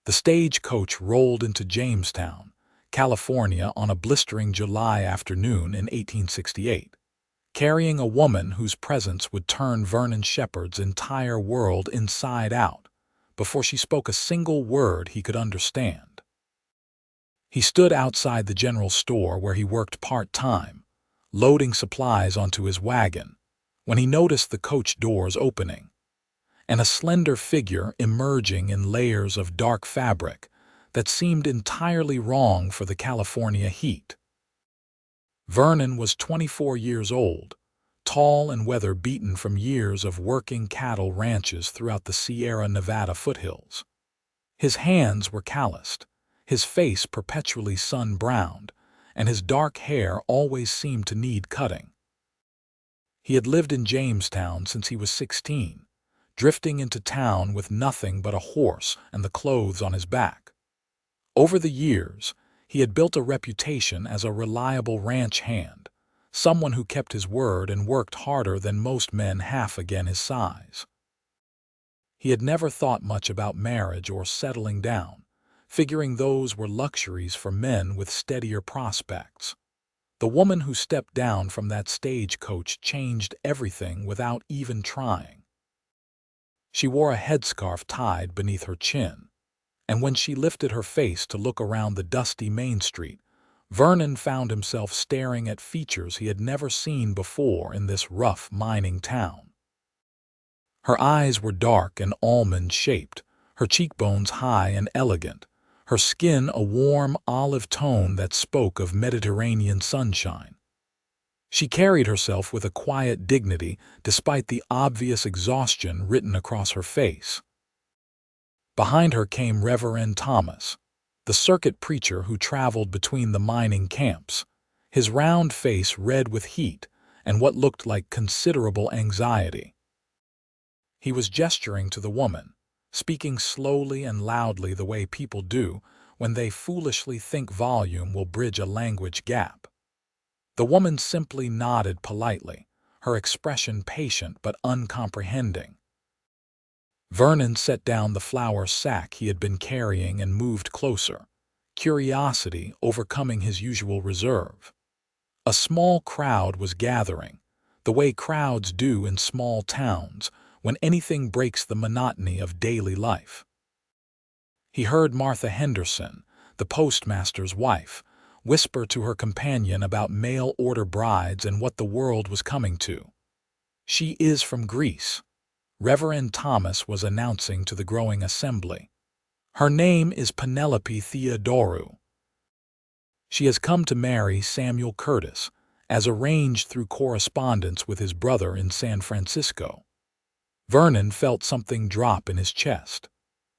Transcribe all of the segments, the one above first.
The stagecoach rolled into Jamestown, California on a blistering July afternoon in 1868, carrying a woman whose presence would turn Vernon Shepherd's entire world inside out before she spoke a single word he could understand. He stood outside the general store where he worked part-time, loading supplies onto his wagon, when he noticed the coach doors opening, and a slender figure emerging in layers of dark fabric that seemed entirely wrong for the California heat. Vernon was 24 years old, tall and weather-beaten from years of working cattle ranches throughout the Sierra Nevada foothills. His hands were calloused, his face perpetually sun-browned, and his dark hair always seemed to need cutting. He had lived in Jamestown since he was 16, drifting into town with nothing but a horse and the clothes on his back. Over the years, he had built a reputation as a reliable ranch hand, someone who kept his word and worked harder than most men half again his size. He had never thought much about marriage or settling down, figuring those were luxuries for men with steadier prospects. The woman who stepped down from that stagecoach changed everything without even trying. She wore a headscarf tied beneath her chin, and when she lifted her face to look around the dusty Main Street, Vernon found himself staring at features he had never seen before in this rough mining town. Her eyes were dark and almond-shaped, her cheekbones high and elegant, her skin a warm olive tone that spoke of Mediterranean sunshine. She carried herself with a quiet dignity despite the obvious exhaustion written across her face. Behind her came Reverend Thomas, the circuit preacher who traveled between the mining camps, his round face red with heat and what looked like considerable anxiety. He was gesturing to the woman, speaking slowly and loudly the way people do when they foolishly think volume will bridge a language gap. The woman simply nodded politely, her expression patient but uncomprehending. Vernon set down the flour sack he had been carrying and moved closer, curiosity overcoming his usual reserve. A small crowd was gathering, the way crowds do in small towns when anything breaks the monotony of daily life. He heard Martha Henderson, the postmaster's wife, whisper to her companion about mail-order brides and what the world was coming to. "She is from Greece," Reverend Thomas was announcing to the growing assembly. "Her name is Penelope Theodorou. She has come to marry Samuel Curtis, as arranged through correspondence with his brother in San Francisco." Vernon felt something drop in his chest.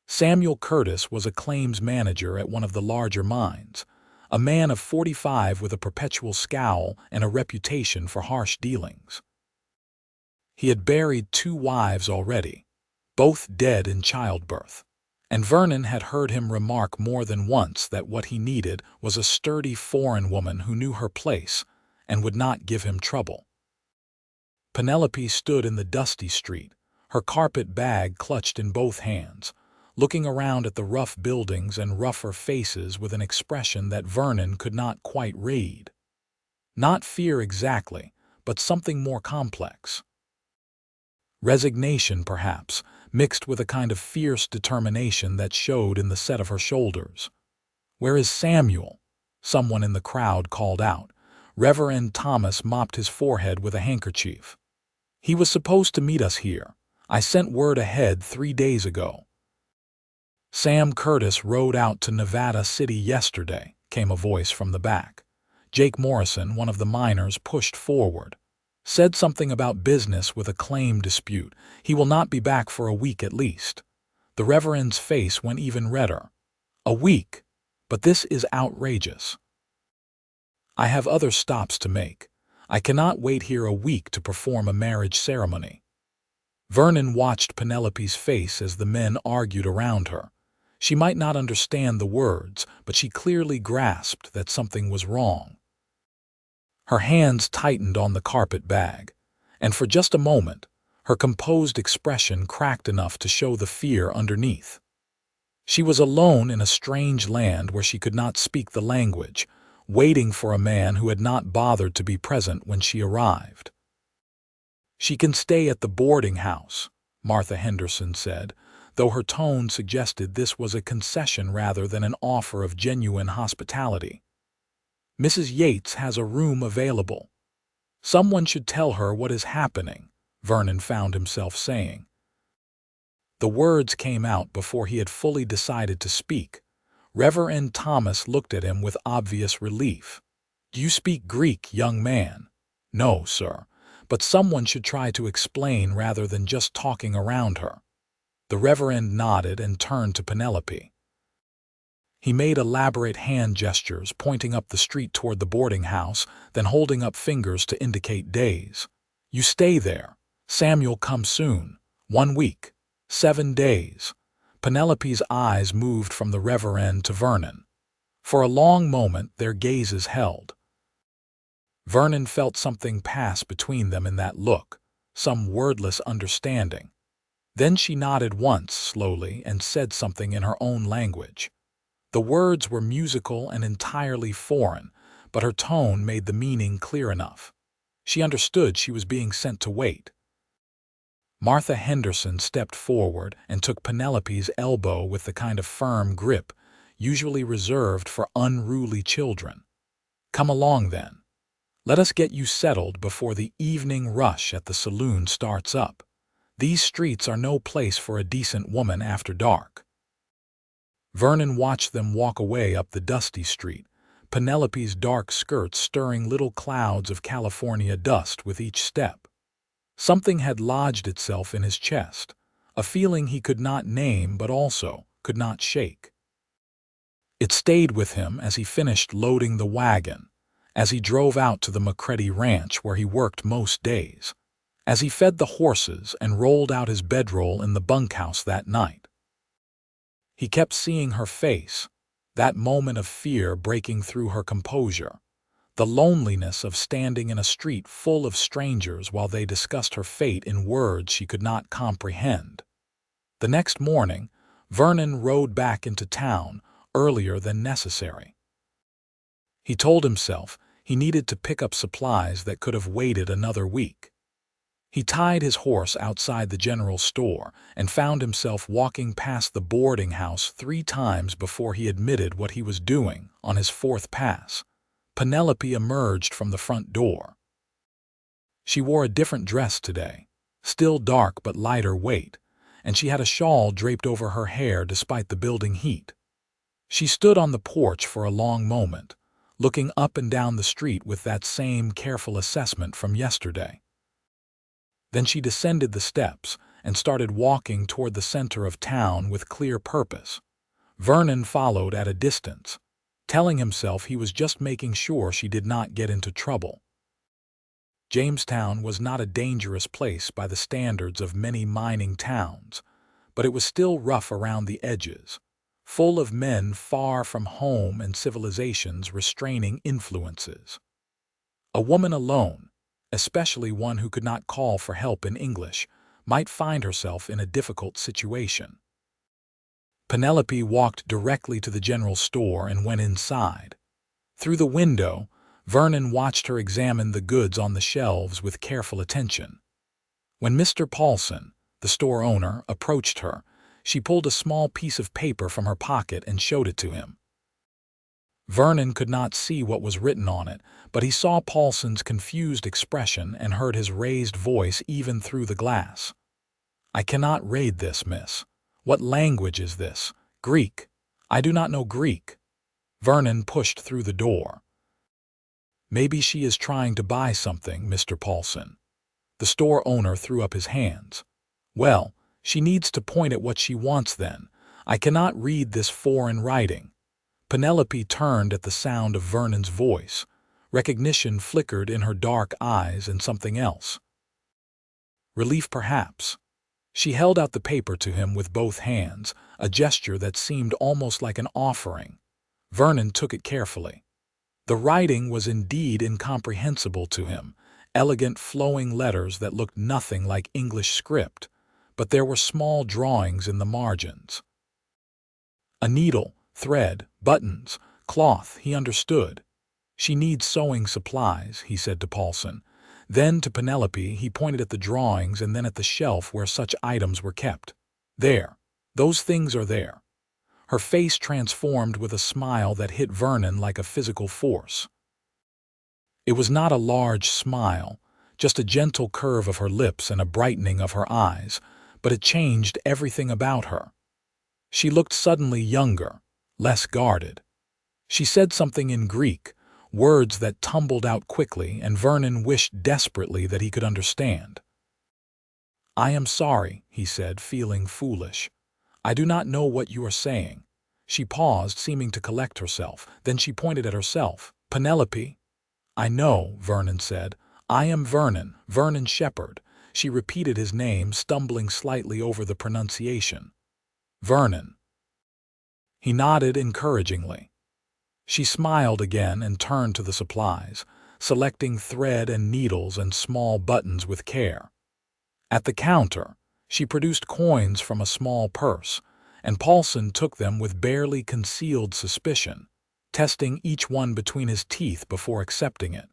Samuel Curtis was a claims manager at one of the larger mines, a man of 45 with a perpetual scowl and a reputation for harsh dealings. He had buried 2 wives already, both dead in childbirth, and Vernon had heard him remark more than once that what he needed was a sturdy foreign woman who knew her place and would not give him trouble. Penelope stood in the dusty street, her carpet bag clutched in both hands, looking around at the rough buildings and rougher faces with an expression that Vernon could not quite read. Not fear exactly, but something more complex. Resignation, perhaps, mixed with a kind of fierce determination that showed in the set of her shoulders. "Where is Samuel?" someone in the crowd called out. Reverend Thomas mopped his forehead with a handkerchief. "He was supposed to meet us here. I sent word ahead 3 days ago." "Sam Curtis rode out to Nevada City yesterday," came a voice from the back. Jake Morrison, one of the miners, pushed forward. "Said something about business with a claim dispute. He will not be back for a week at least." The Reverend's face went even redder. "A week? But this is outrageous. I have other stops to make. I cannot wait here a week to perform a marriage ceremony." Vernon watched Penelope's face as the men argued around her. She might not understand the words, but she clearly grasped that something was wrong. Her hands tightened on the carpet bag, and for just a moment, her composed expression cracked enough to show the fear underneath. She was alone in a strange land where she could not speak the language, waiting for a man who had not bothered to be present when she arrived. "She can stay at the boarding house," Martha Henderson said, though her tone suggested this was a concession rather than an offer of genuine hospitality. "Mrs. Yates has a room available." "Someone should tell her what is happening," Vernon found himself saying. The words came out before he had fully decided to speak. Reverend Thomas looked at him with obvious relief. "Do you speak Greek, young man?" "No, sir, but someone should try to explain rather than just talking around her." The Reverend nodded and turned to Penelope. He made elaborate hand gestures, pointing up the street toward the boarding house, then holding up fingers to indicate days. "You stay there. Samuel comes soon. 1 week. 7 days." Penelope's eyes moved from the Reverend to Vernon. For a long moment their gazes held. Vernon felt something pass between them in that look, some wordless understanding. Then she nodded once, slowly, and said something in her own language. The words were musical and entirely foreign, but her tone made the meaning clear enough. She understood she was being sent to wait. Martha Henderson stepped forward and took Penelope's elbow with the kind of firm grip usually reserved for unruly children. "Come along, then. Let us get you settled before the evening rush at the saloon starts up. These streets are no place for a decent woman after dark." Vernon watched them walk away up the dusty street, Penelope's dark skirts stirring little clouds of California dust with each step. Something had lodged itself in his chest, a feeling he could not name but also could not shake. It stayed with him as he finished loading the wagon, as he drove out to the McCready Ranch where he worked most days, as he fed the horses and rolled out his bedroll in the bunkhouse that night. He kept seeing her face, that moment of fear breaking through her composure, the loneliness of standing in a street full of strangers while they discussed her fate in words she could not comprehend. The next morning, Vernon rode back into town earlier than necessary. He told himself he needed to pick up supplies that could have waited another week. He tied his horse outside the general store and found himself walking past the boarding house 3 times before he admitted what he was doing on his 4th pass. Penelope emerged from the front door. She wore a different dress today, still dark but lighter weight, and she had a shawl draped over her hair despite the building heat. She stood on the porch for a long moment, looking up and down the street with that same careful assessment from yesterday. Then she descended the steps and started walking toward the center of town with clear purpose. Vernon followed at a distance, telling himself he was just making sure she did not get into trouble. Jamestown was not a dangerous place by the standards of many mining towns, but it was still rough around the edges, full of men far from home and civilization's restraining influences. A woman alone, especially one who could not call for help in English, might find herself in a difficult situation. Penelope walked directly to the general store and went inside. Through the window, Vernon watched her examine the goods on the shelves with careful attention. When Mr. Paulson, the store owner, approached her, she pulled a small piece of paper from her pocket and showed it to him. Vernon could not see what was written on it, but he saw Paulson's confused expression and heard his raised voice even through the glass. "I cannot read this, miss. What language is this? Greek. I do not know Greek." Vernon pushed through the door. "Maybe she is trying to buy something, Mr. Paulson." The store owner threw up his hands. "Well, she needs to point at what she wants then. I cannot read this foreign writing." Penelope turned at the sound of Vernon's voice. Recognition flickered in her dark eyes and something else. Relief, perhaps. She held out the paper to him with both hands, a gesture that seemed almost like an offering. Vernon took it carefully. The writing was indeed incomprehensible to him, elegant flowing letters that looked nothing like English script, but there were small drawings in the margins. A needle, thread, buttons, cloth, he understood. She needs sewing supplies, he said to Paulson. Then to Penelope he pointed at the drawings and then at the shelf where such items were kept. There. Those things are there. Her face transformed with a smile that hit Vernon like a physical force. It was not a large smile, just a gentle curve of her lips and a brightening of her eyes, but it changed everything about her. She looked suddenly younger, less guarded. She said something in Greek, words that tumbled out quickly, and Vernon wished desperately that he could understand. "I am sorry," he said, feeling foolish. "I do not know what you are saying." She paused, seeming to collect herself. Then she pointed at herself. "Penelope." "I know," Vernon said. "I am Vernon Shepherd." She repeated his name, stumbling slightly over the pronunciation. "Vernon." He nodded encouragingly. She smiled again and turned to the supplies, selecting thread and needles and small buttons with care. At the counter, she produced coins from a small purse, and Paulson took them with barely concealed suspicion, testing each one between his teeth before accepting it.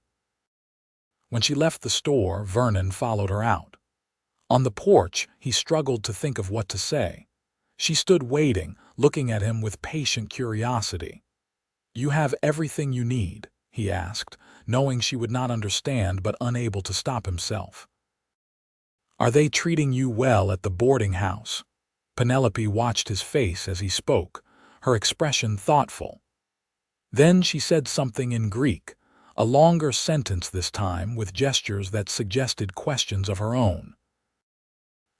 When she left the store, Vernon followed her out. On the porch, he struggled to think of what to say. She stood waiting, looking at him with patient curiosity. "You have everything you need?" he asked, knowing she would not understand but unable to stop himself. "Are they treating you well at the boarding house?" Penelope watched his face as he spoke, her expression thoughtful. Then she said something in Greek, a longer sentence this time with gestures that suggested questions of her own.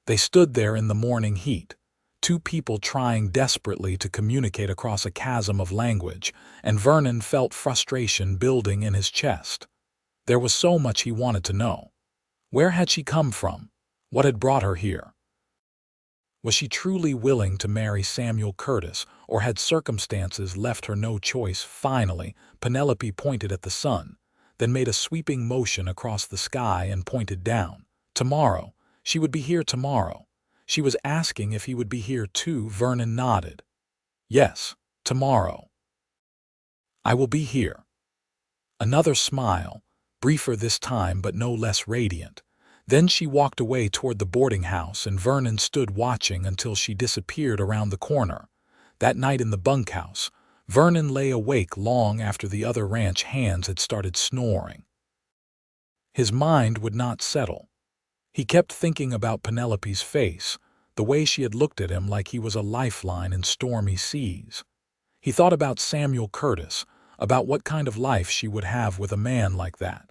They stood there in the morning heat, two people trying desperately to communicate across a chasm of language, and Vernon felt frustration building in his chest. There was so much he wanted to know. Where had she come from? What had brought her here? Was she truly willing to marry Samuel Curtis, or had circumstances left her no choice? Finally, Penelope pointed at the sun, then made a sweeping motion across the sky and pointed down. Tomorrow. She would be here tomorrow. She was asking if he would be here too. Vernon nodded. "Yes, tomorrow. I will be here." Another smile, briefer this time but no less radiant. Then she walked away toward the boarding house, and Vernon stood watching until she disappeared around the corner. That night in the bunkhouse, Vernon lay awake long after the other ranch hands had started snoring. His mind would not settle. He kept thinking about Penelope's face, the way she had looked at him like he was a lifeline in stormy seas. He thought about Samuel Curtis, about what kind of life she would have with a man like that.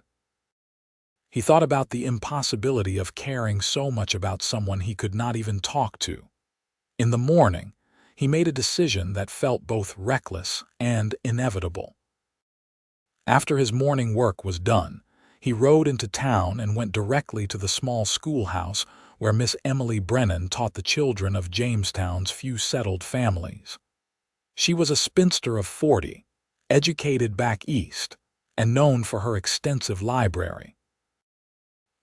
He thought about the impossibility of caring so much about someone he could not even talk to. In the morning, he made a decision that felt both reckless and inevitable. After his morning work was done, he rode into town and went directly to the small schoolhouse where Miss Emily Brennan taught the children of Jamestown's few settled families. She was a spinster of 40, educated back east, and known for her extensive library.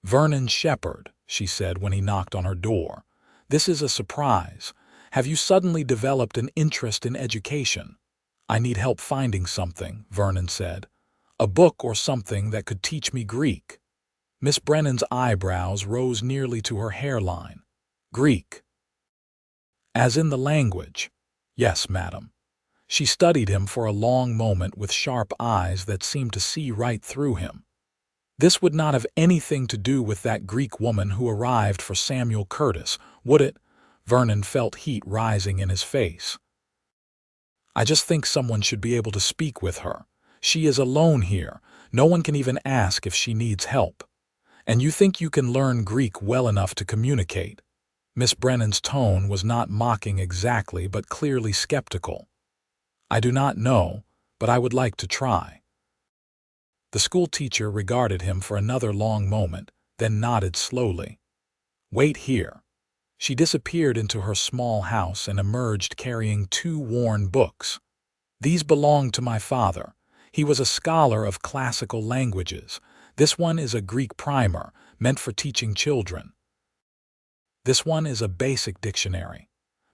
"Vernon Shepherd," she said when he knocked on her door. "This is a surprise. Have you suddenly developed an interest in education?" "I need help finding something," Vernon said. "A book or something that could teach me Greek." Miss Brennan's eyebrows rose nearly to her hairline. "Greek? As in the language?" "Yes, madam." She studied him for a long moment with sharp eyes that seemed to see right through him. This would not have anything to do with that Greek woman who arrived for Samuel Curtis, would it? Vernon felt heat rising in his face. "I just think someone should be able to speak with her. She is alone here. No one can even ask if she needs help. And you think you can learn Greek well enough to communicate?" Miss Brennan's tone was not mocking exactly, but clearly skeptical. "I do not know, but I would like to try." The schoolteacher regarded him for another long moment, then nodded slowly. "Wait here." She disappeared into her small house and emerged carrying two worn books. "These belonged to my father. He was a scholar of classical languages. This one is a Greek primer, meant for teaching children. This one is a basic dictionary."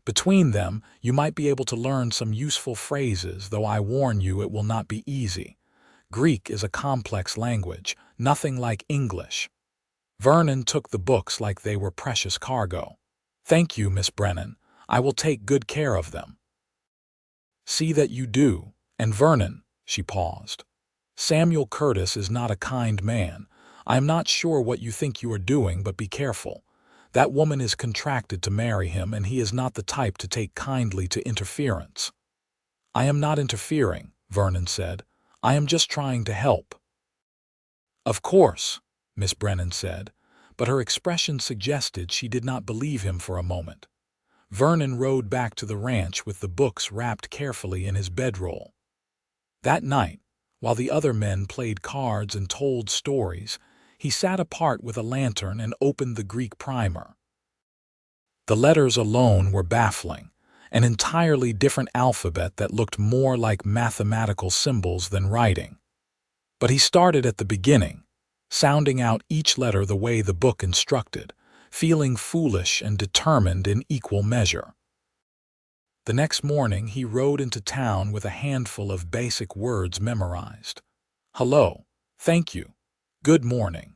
Between them, you might be able to learn some useful phrases, though I warn you it will not be easy. Greek is a complex language, nothing like English. Vernon took the books like they were precious cargo. Thank you, Miss Brennan. I will take good care of them. See that you do. And Vernon, she paused. Samuel Curtis is not a kind man. I am not sure what you think you are doing, but be careful. That woman is contracted to marry him, and he is not the type to take kindly to interference. I am not interfering, Vernon said. I am just trying to help. Of course, Miss Brennan said, but her expression suggested she did not believe him for a moment. Vernon rode back to the ranch with the books wrapped carefully in his bedroll. That night, while the other men played cards and told stories, he sat apart with a lantern and opened the Greek primer. The letters alone were baffling, an entirely different alphabet that looked more like mathematical symbols than writing. But he started at the beginning, sounding out each letter the way the book instructed, feeling foolish and determined in equal measure. The next morning he rode into town with a handful of basic words memorized. Hello, thank you, good morning.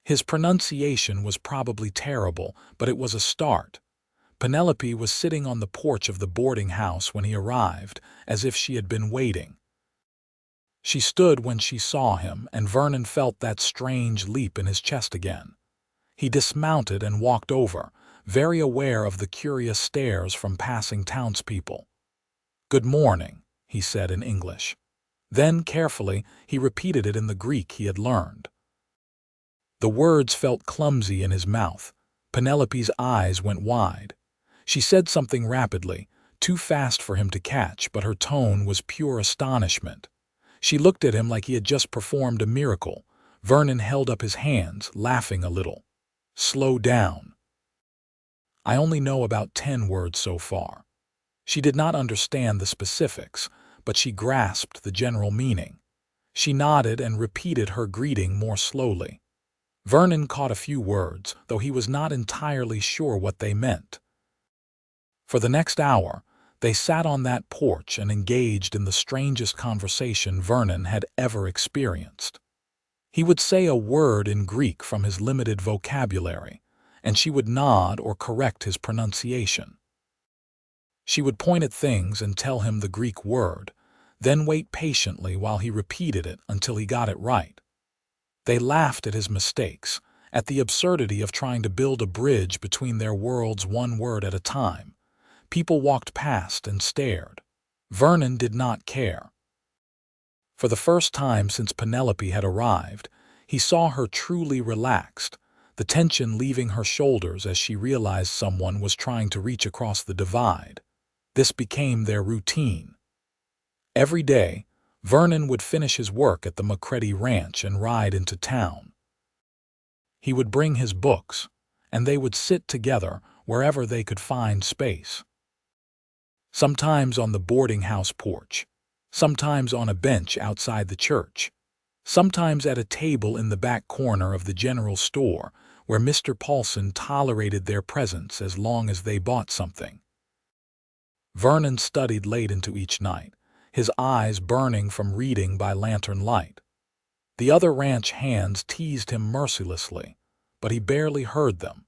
His pronunciation was probably terrible, but it was a start. Penelope was sitting on the porch of the boarding house when he arrived, as if she had been waiting. She stood when she saw him, and Vernon felt that strange leap in his chest again. He dismounted and walked over, very aware of the curious stares from passing townspeople. Good morning, he said in English. Then, carefully, he repeated it in the Greek he had learned. The words felt clumsy in his mouth. Penelope's eyes went wide. She said something rapidly, too fast for him to catch, but her tone was pure astonishment. She looked at him like he had just performed a miracle. Vernon held up his hands, laughing a little. Slow down. I only know about 10 words so far. She did not understand the specifics, but she grasped the general meaning. She nodded and repeated her greeting more slowly. Vernon caught a few words, though he was not entirely sure what they meant. For the next hour, they sat on that porch and engaged in the strangest conversation Vernon had ever experienced. He would say a word in Greek from his limited vocabulary, and she would nod or correct his pronunciation. She would point at things and tell him the Greek word, then wait patiently while he repeated it until he got it right. They laughed at his mistakes, at the absurdity of trying to build a bridge between their worlds one word at a time. People walked past and stared. Vernon did not care. For the first time since Penelope had arrived, he saw her truly relaxed, the tension leaving her shoulders as she realized someone was trying to reach across the divide. This became their routine. Every day, Vernon would finish his work at the McCready Ranch and ride into town. He would bring his books, and they would sit together wherever they could find space. Sometimes on the boarding house porch, sometimes on a bench outside the church, sometimes at a table in the back corner of the general store where Mr. Paulson tolerated their presence as long as they bought something. Vernon studied late into each night, his eyes burning from reading by lantern light. The other ranch hands teased him mercilessly, but he barely heard them.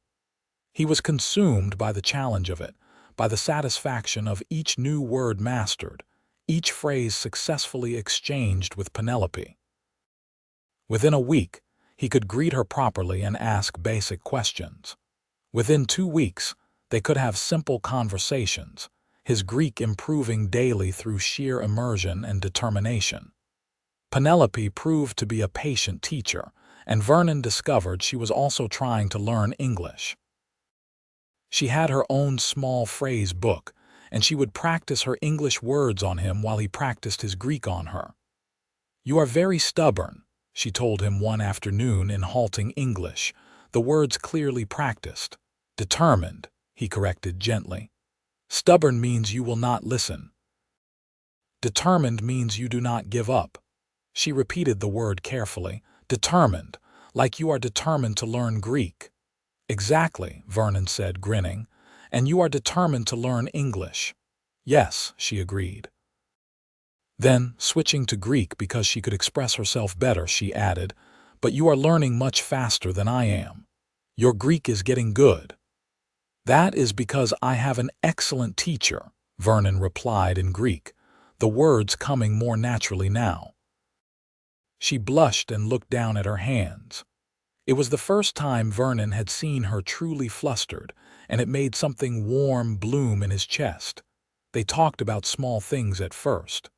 He was consumed by the challenge of it, by the satisfaction of each new word mastered, each phrase successfully exchanged with Penelope. Within a week, he could greet her properly and ask basic questions. Within 2 weeks, they could have simple conversations, his Greek improving daily through sheer immersion and determination. Penelope proved to be a patient teacher, and Vernon discovered she was also trying to learn English. She had her own small phrase book, and she would practice her English words on him while he practiced his Greek on her. "You are very stubborn," she told him one afternoon in halting English, the words clearly practiced. "Determined," he corrected gently. "Stubborn means you will not listen. Determined means you do not give up." She repeated the word carefully. "Determined, like you are determined to learn Greek." "Exactly," Vernon said, grinning, And you are determined to learn English. Yes, she agreed. Then, switching to Greek because she could express herself better, she added, but you are learning much faster than I am. Your Greek is getting good. That is because I have an excellent teacher, Vernon replied in Greek, the words coming more naturally now. She blushed and looked down at her hands. It was the first time Vernon had seen her truly flustered, and it made something warm bloom in his chest. They talked about small things at first.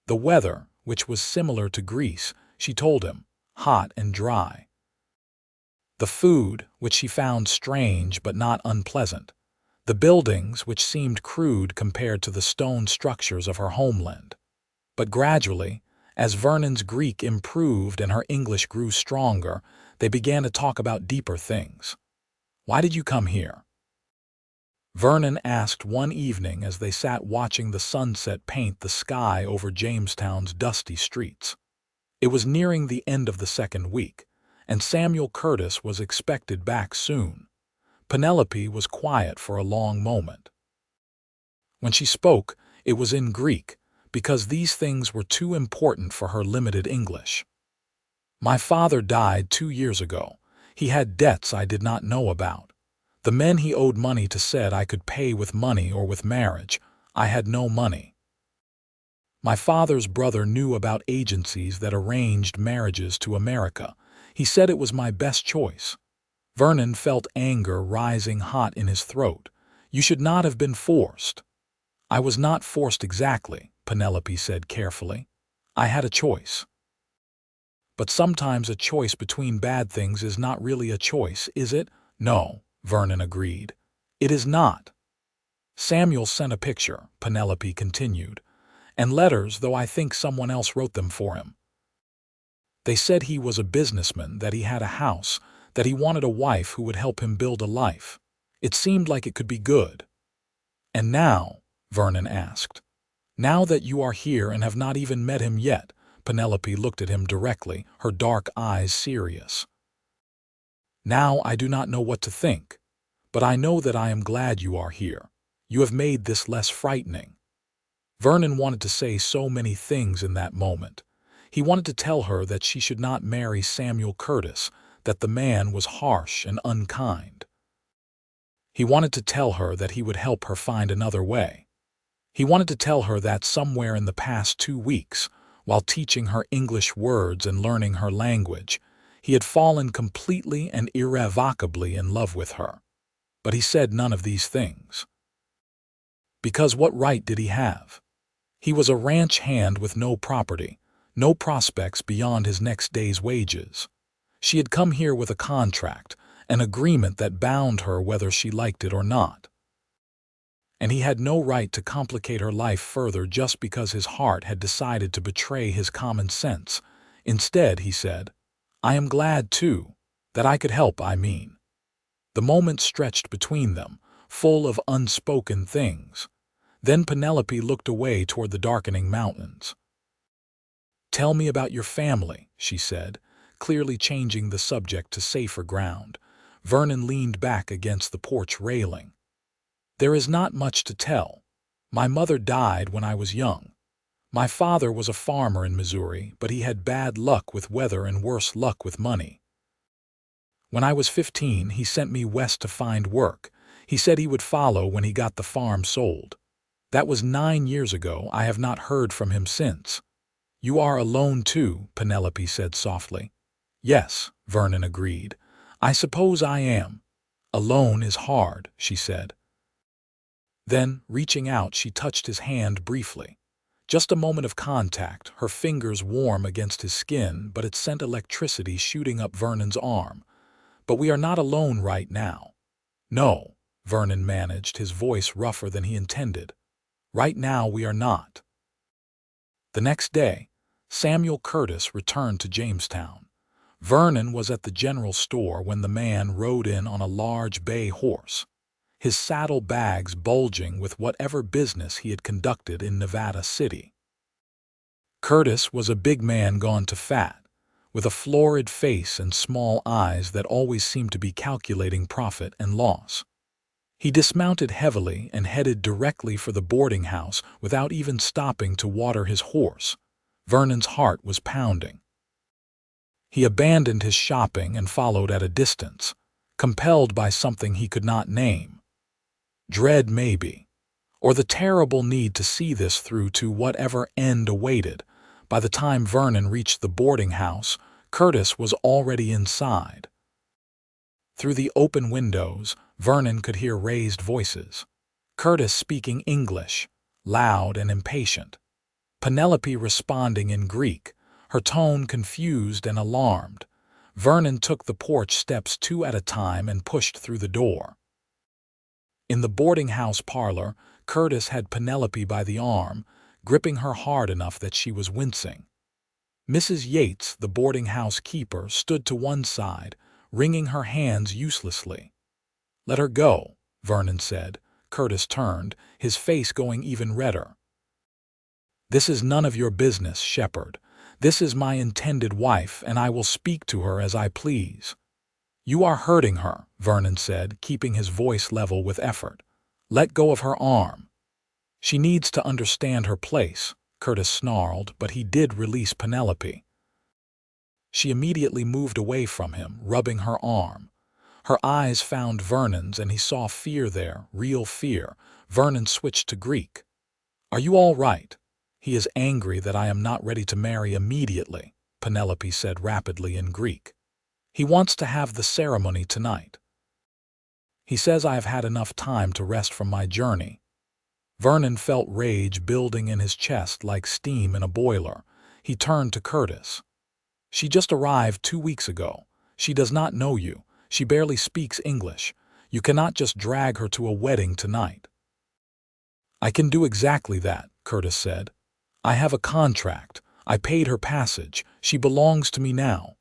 The weather, which was similar to Greece, she told him, hot and dry. The food, which she found strange but not unpleasant. The buildings, which seemed crude compared to the stone structures of her homeland. But gradually, as Vernon's Greek improved and her English grew stronger, they began to talk about deeper things. Why did you come here? Vernon asked one evening as they sat watching the sunset paint the sky over Jamestown's dusty streets. It was nearing the end of the second week, and Samuel Curtis was expected back soon. Penelope was quiet for a long moment. When she spoke, it was in Greek, because these things were too important for her limited English. My father died 2 years ago. He had debts I did not know about. The men he owed money to said I could pay with money or with marriage. I had no money. My father's brother knew about agencies that arranged marriages to America. He said it was my best choice. Vernon felt anger rising hot in his throat. You should not have been forced. I was not forced exactly, Penelope said carefully. I had a choice. But sometimes a choice between bad things is not really a choice, is it? No, Vernon agreed. It is not. Samuel sent a picture, Penelope continued, and letters, though I think someone else wrote them for him. They said he was a businessman, that he had a house, that he wanted a wife who would help him build a life. It seemed like it could be good. And now, Vernon asked, now that you are here and have not even met him yet, Penelope looked at him directly, her dark eyes serious. Now I do not know what to think, but I know that I am glad you are here. You have made this less frightening. Vernon wanted to say so many things in that moment. He wanted to tell her that she should not marry Samuel Curtis, that the man was harsh and unkind. He wanted to tell her that he would help her find another way. He wanted to tell her that somewhere in the past 2 weeks, while teaching her English words and learning her language, he had fallen completely and irrevocably in love with her. But he said none of these things. Because what right did he have? He was a ranch hand with no property, no prospects beyond his next day's wages. She had come here with a contract, an agreement that bound her whether she liked it or not. And he had no right to complicate her life further just because his heart had decided to betray his common sense. Instead, he said, I am glad, too, that I could help, I mean. The moment stretched between them, full of unspoken things. Then Penelope looked away toward the darkening mountains. Tell me about your family, she said, clearly changing the subject to safer ground. Vernon leaned back against the porch railing. There is not much to tell. My mother died when I was young. My father was a farmer in Missouri, but he had bad luck with weather and worse luck with money. When I was 15, he sent me west to find work. He said he would follow when he got the farm sold. That was 9 years ago. I have not heard from him since. You are alone too, Penelope said softly. Yes, Vernon agreed. I suppose I am. Alone is hard, she said. Then, reaching out, she touched his hand briefly. Just a moment of contact, her fingers warm against his skin, but it sent electricity shooting up Vernon's arm. But we are not alone right now. No, Vernon managed, his voice rougher than he intended. Right now we are not. The next day, Samuel Curtis returned to Jamestown. Vernon was at the general store when the man rode in on a large bay horse, his saddle bags bulging with whatever business he had conducted in Nevada City. Curtis was a big man gone to fat, with a florid face and small eyes that always seemed to be calculating profit and loss. He dismounted heavily and headed directly for the boarding house without even stopping to water his horse. Vernon's heart was pounding. He abandoned his shopping and followed at a distance, compelled by something he could not name. Dread, maybe, or the terrible need to see this through to whatever end awaited. By the time Vernon reached the boarding house, Curtis was already inside. Through the open windows, Vernon could hear raised voices. Curtis speaking English, loud and impatient. Penelope responding in Greek, her tone confused and alarmed. Vernon took the porch steps 2 at a time and pushed through the door. In the boarding house parlor, Curtis had Penelope by the arm, gripping her hard enough that she was wincing. Mrs. Yates, the boarding house keeper, stood to one side, wringing her hands uselessly. "Let her go," Vernon said. Curtis turned, his face going even redder. "This is none of your business, Shepherd. This is my intended wife, and I will speak to her as I please." "You are hurting her," Vernon said, keeping his voice level with effort. "Let go of her arm." "She needs to understand her place," Curtis snarled, but he did release Penelope. She immediately moved away from him, rubbing her arm. Her eyes found Vernon's, and he saw fear there, real fear. Vernon switched to Greek. "Are you all right?" "He is angry that I am not ready to marry immediately," Penelope said rapidly in Greek. "He wants to have the ceremony tonight. He says I have had enough time to rest from my journey." Vernon felt rage building in his chest like steam in a boiler. He turned to Curtis. "She just arrived 2 weeks ago. She does not know you. She barely speaks English. You cannot just drag her to a wedding tonight." "I can do exactly that," Curtis said. "I have a contract. I paid her passage. She belongs to me now."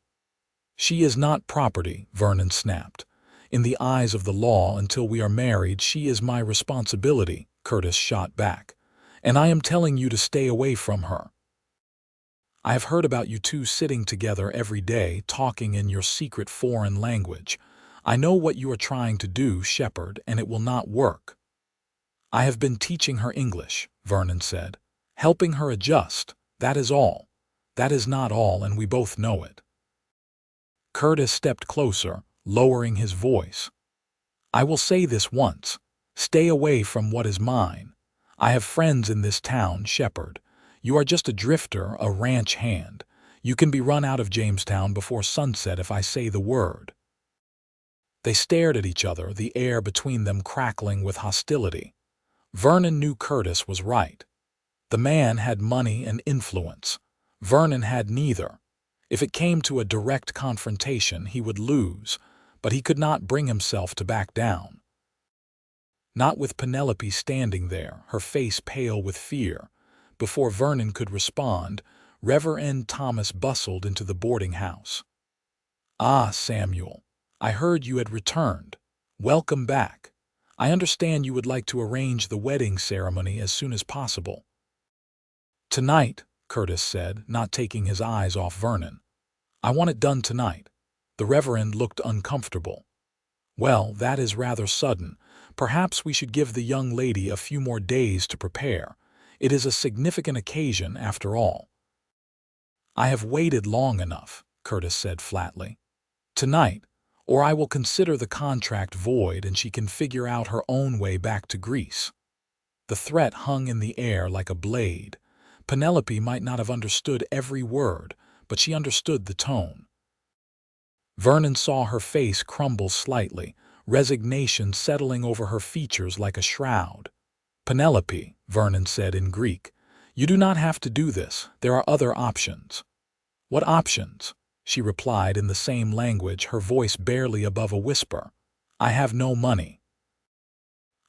"She is not property," Vernon snapped. "In the eyes of the law, until we are married, she is my responsibility," Curtis shot back. "And I am telling you to stay away from her. I have heard about you two sitting together every day, talking in your secret foreign language. I know what you are trying to do, Shepherd, and it will not work." "I have been teaching her English," Vernon said. "Helping her adjust. That is all. That is not all, and we both know it." Curtis stepped closer, lowering his voice. "I will say this once. Stay away from what is mine. I have friends in this town, Shepherd. You are just a drifter, a ranch hand. You can be run out of Jamestown before sunset if I say the word." They stared at each other, the air between them crackling with hostility. Vernon knew Curtis was right. The man had money and influence. Vernon had neither. If it came to a direct confrontation, he would lose, but he could not bring himself to back down. Not with Penelope standing there, her face pale with fear. Before Vernon could respond, Reverend Thomas bustled into the boarding house. "Ah, Samuel, I heard you had returned. Welcome back. I understand you would like to arrange the wedding ceremony as soon as possible." "Tonight," Curtis said, not taking his eyes off Vernon. "I want it done tonight." The Reverend looked uncomfortable. "Well, that is rather sudden. Perhaps we should give the young lady a few more days to prepare. It is a significant occasion, after all." "I have waited long enough," Curtis said flatly. "Tonight, or I will consider the contract void and she can figure out her own way back to Greece." The threat hung in the air like a blade. Penelope might not have understood every word, but she understood the tone. Vernon saw her face crumble slightly, resignation settling over her features like a shroud. "Penelope," Vernon said in Greek, "you do not have to do this. There are other options." "What options?" she replied in the same language, her voice barely above a whisper. "I have no money.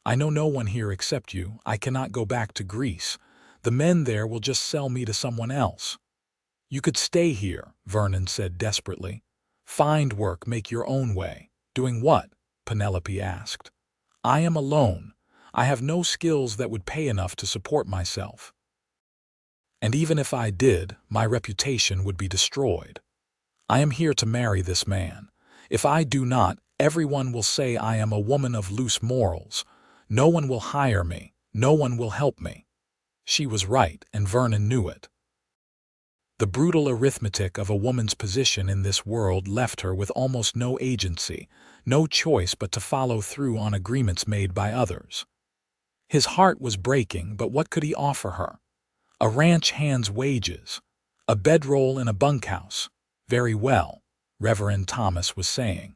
I know no one here except you. I cannot go back to Greece. The men there will just sell me to someone else." "You could stay here," Vernon said desperately. "Find work, make your own way." "Doing what?" Penelope asked. "I am alone. I have no skills that would pay enough to support myself. And even if I did, my reputation would be destroyed. I am here to marry this man. If I do not, everyone will say I am a woman of loose morals. No one will hire me. No one will help me. She was right, and Vernon knew it. The brutal arithmetic of a woman's position in this world left her with almost no agency, no choice but to follow through on agreements made by others. His heart was breaking, but what could he offer her? A ranch hand's wages, a bedroll in a bunkhouse. Very well, Reverend Thomas was saying.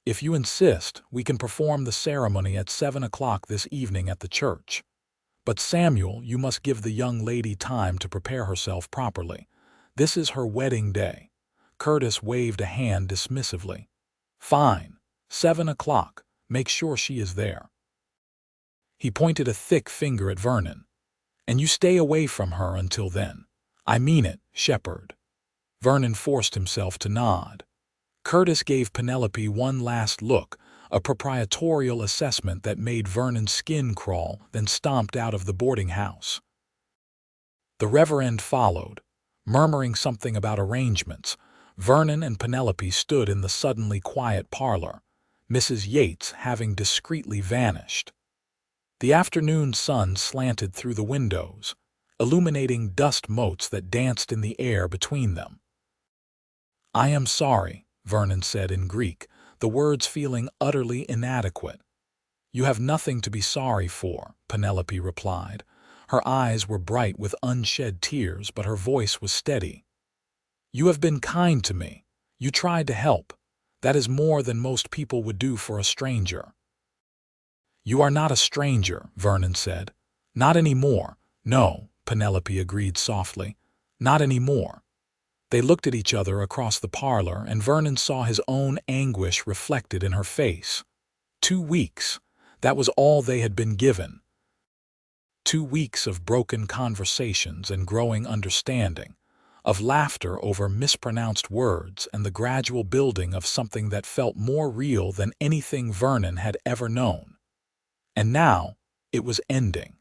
If you insist, we can perform the ceremony at 7 o'clock this evening at the church. But Samuel, you must give the young lady time to prepare herself properly. This is her wedding day. Curtis waved a hand dismissively. Fine. 7 o'clock. Make sure she is there. He pointed a thick finger at Vernon. And you stay away from her until then. I mean it, Shepherd. Vernon forced himself to nod. Curtis gave Penelope one last look, a proprietorial assessment that made Vernon's skin crawl, then stomped out of the boarding house. The Reverend followed, murmuring something about arrangements. Vernon and Penelope stood in the suddenly quiet parlor, Mrs. Yates having discreetly vanished. The afternoon sun slanted through the windows, illuminating dust motes that danced in the air between them. I am sorry, Vernon said in Greek, the words feeling utterly inadequate. You have nothing to be sorry for, Penelope replied. Her eyes were bright with unshed tears, but her voice was steady. You have been kind to me. You tried to help. That is more than most people would do for a stranger. You are not a stranger, Vernon said. Not anymore. No, Penelope agreed softly. Not anymore. They looked at each other across the parlor, and Vernon saw his own anguish reflected in her face. 2 weeks. That was all they had been given. 2 weeks of broken conversations and growing understanding, of laughter over mispronounced words and the gradual building of something that felt more real than anything Vernon had ever known. And now it was ending.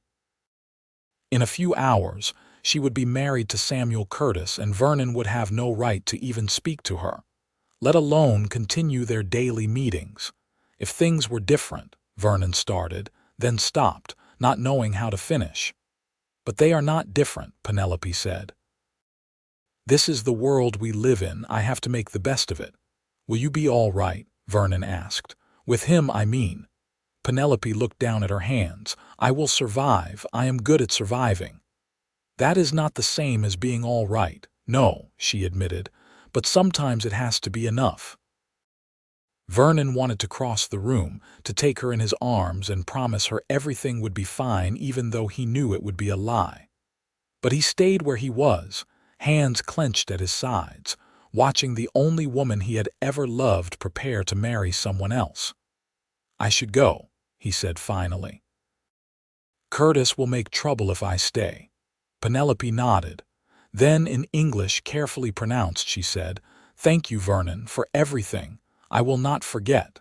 In a few hours, she would be married to Samuel Curtis, and Vernon would have no right to even speak to her, let alone continue their daily meetings. If things were different, Vernon started, then stopped, not knowing how to finish. But they are not different, Penelope said. This is the world we live in. I have to make the best of it. Will you be all right? Vernon asked. With him, I mean. Penelope looked down at her hands. I will survive. I am good at surviving. That is not the same as being all right. No, she admitted, but sometimes it has to be enough. Vernon wanted to cross the room, to take her in his arms and promise her everything would be fine, even though he knew it would be a lie. But he stayed where he was, hands clenched at his sides, watching the only woman he had ever loved prepare to marry someone else. I should go, he said finally. Curtis will make trouble if I stay. Penelope nodded. Then, in English carefully pronounced, she said, Thank you, Vernon, for everything. I will not forget.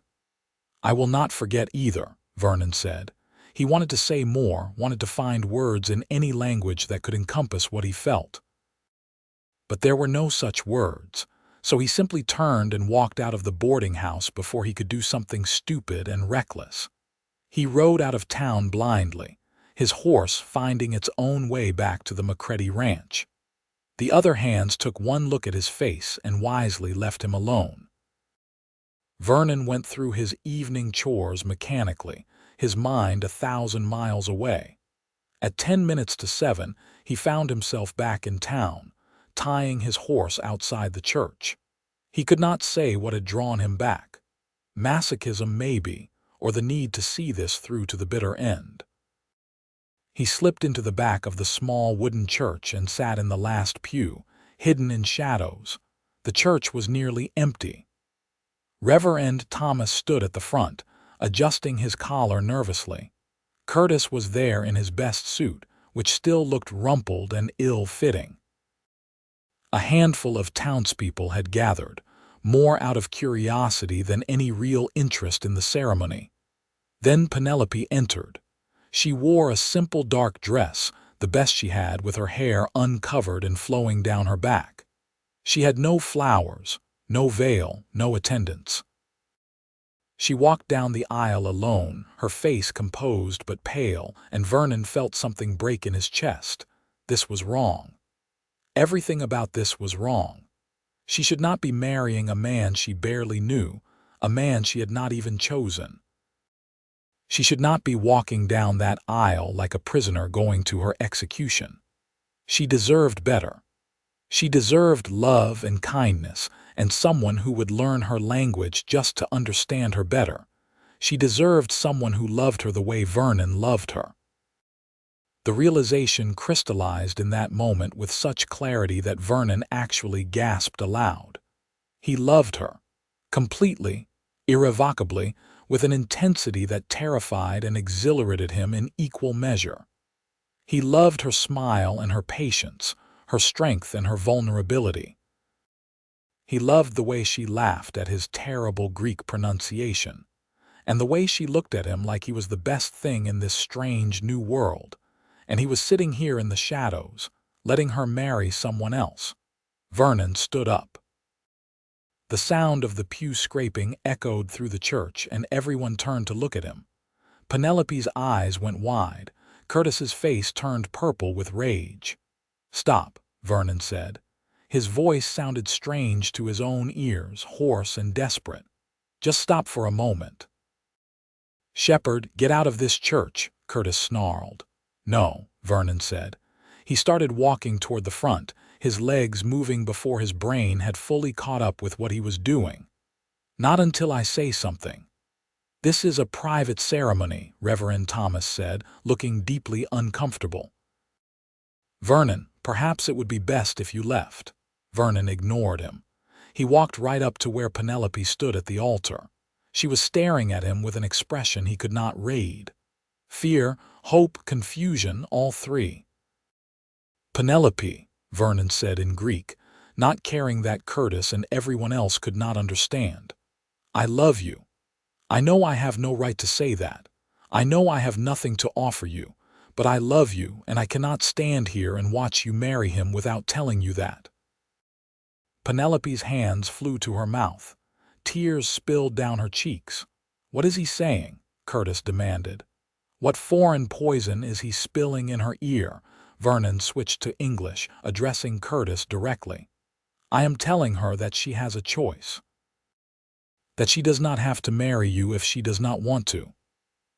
I will not forget either, Vernon said. He wanted to say more, wanted to find words in any language that could encompass what he felt. But there were no such words, so he simply turned and walked out of the boarding house before he could do something stupid and reckless. He rode out of town blindly, his horse finding its own way back to the McCready Ranch. The other hands took one look at his face and wisely left him alone. Vernon went through his evening chores mechanically, his mind 1,000 miles away. At 10 minutes to 7, he found himself back in town, tying his horse outside the church. He could not say what had drawn him back. Masochism, maybe, or the need to see this through to the bitter end. He slipped into the back of the small wooden church and sat in the last pew, hidden in shadows. The church was nearly empty. Reverend Thomas stood at the front, adjusting his collar nervously. Curtis was there in his best suit, which still looked rumpled and ill-fitting. A handful of townspeople had gathered, more out of curiosity than any real interest in the ceremony. Then Penelope entered. She wore a simple dark dress, the best she had, with her hair uncovered and flowing down her back. She had no flowers, no veil, no attendants. She walked down the aisle alone, her face composed but pale, and Vernon felt something break in his chest. This was wrong. Everything about this was wrong. She should not be marrying a man she barely knew, a man she had not even chosen. She should not be walking down that aisle like a prisoner going to her execution. She deserved better. She deserved love and kindness, and someone who would learn her language just to understand her better. She deserved someone who loved her the way Vernon loved her. The realization crystallized in that moment with such clarity that Vernon actually gasped aloud. He loved her, completely, irrevocably, with an intensity that terrified and exhilarated him in equal measure. He loved her smile and her patience, her strength and her vulnerability. He loved the way she laughed at his terrible Greek pronunciation, and the way she looked at him like he was the best thing in this strange new world, and he was sitting here in the shadows, letting her marry someone else. Vernon stood up. The sound of the pew scraping echoed through the church, and everyone turned to look at him. Penelope's eyes went wide. Curtis's face turned purple with rage. "Stop," Vernon said. His voice sounded strange to his own ears, hoarse and desperate. "Just stop for a moment." "Shepherd, get out of this church," Curtis snarled. "No," Vernon said. He started walking toward the front, his legs moving before his brain had fully caught up with what he was doing. "Not until I say something." "This is a private ceremony," Reverend Thomas said, looking deeply uncomfortable. "Vernon, perhaps it would be best if you left." Vernon ignored him. He walked right up to where Penelope stood at the altar. She was staring at him with an expression he could not read. Fear, hope, confusion, all three. "Penelope," Vernon said in Greek, not caring that Curtis and everyone else could not understand. "I love you. I know I have no right to say that. I know I have nothing to offer you, but I love you, and I cannot stand here and watch you marry him without telling you that." Penelope's hands flew to her mouth. Tears spilled down her cheeks. "What is he saying?" Curtis demanded. "What foreign poison is he spilling in her ear?" Vernon switched to English, addressing Curtis directly. "I am telling her that she has a choice. That she does not have to marry you if she does not want to."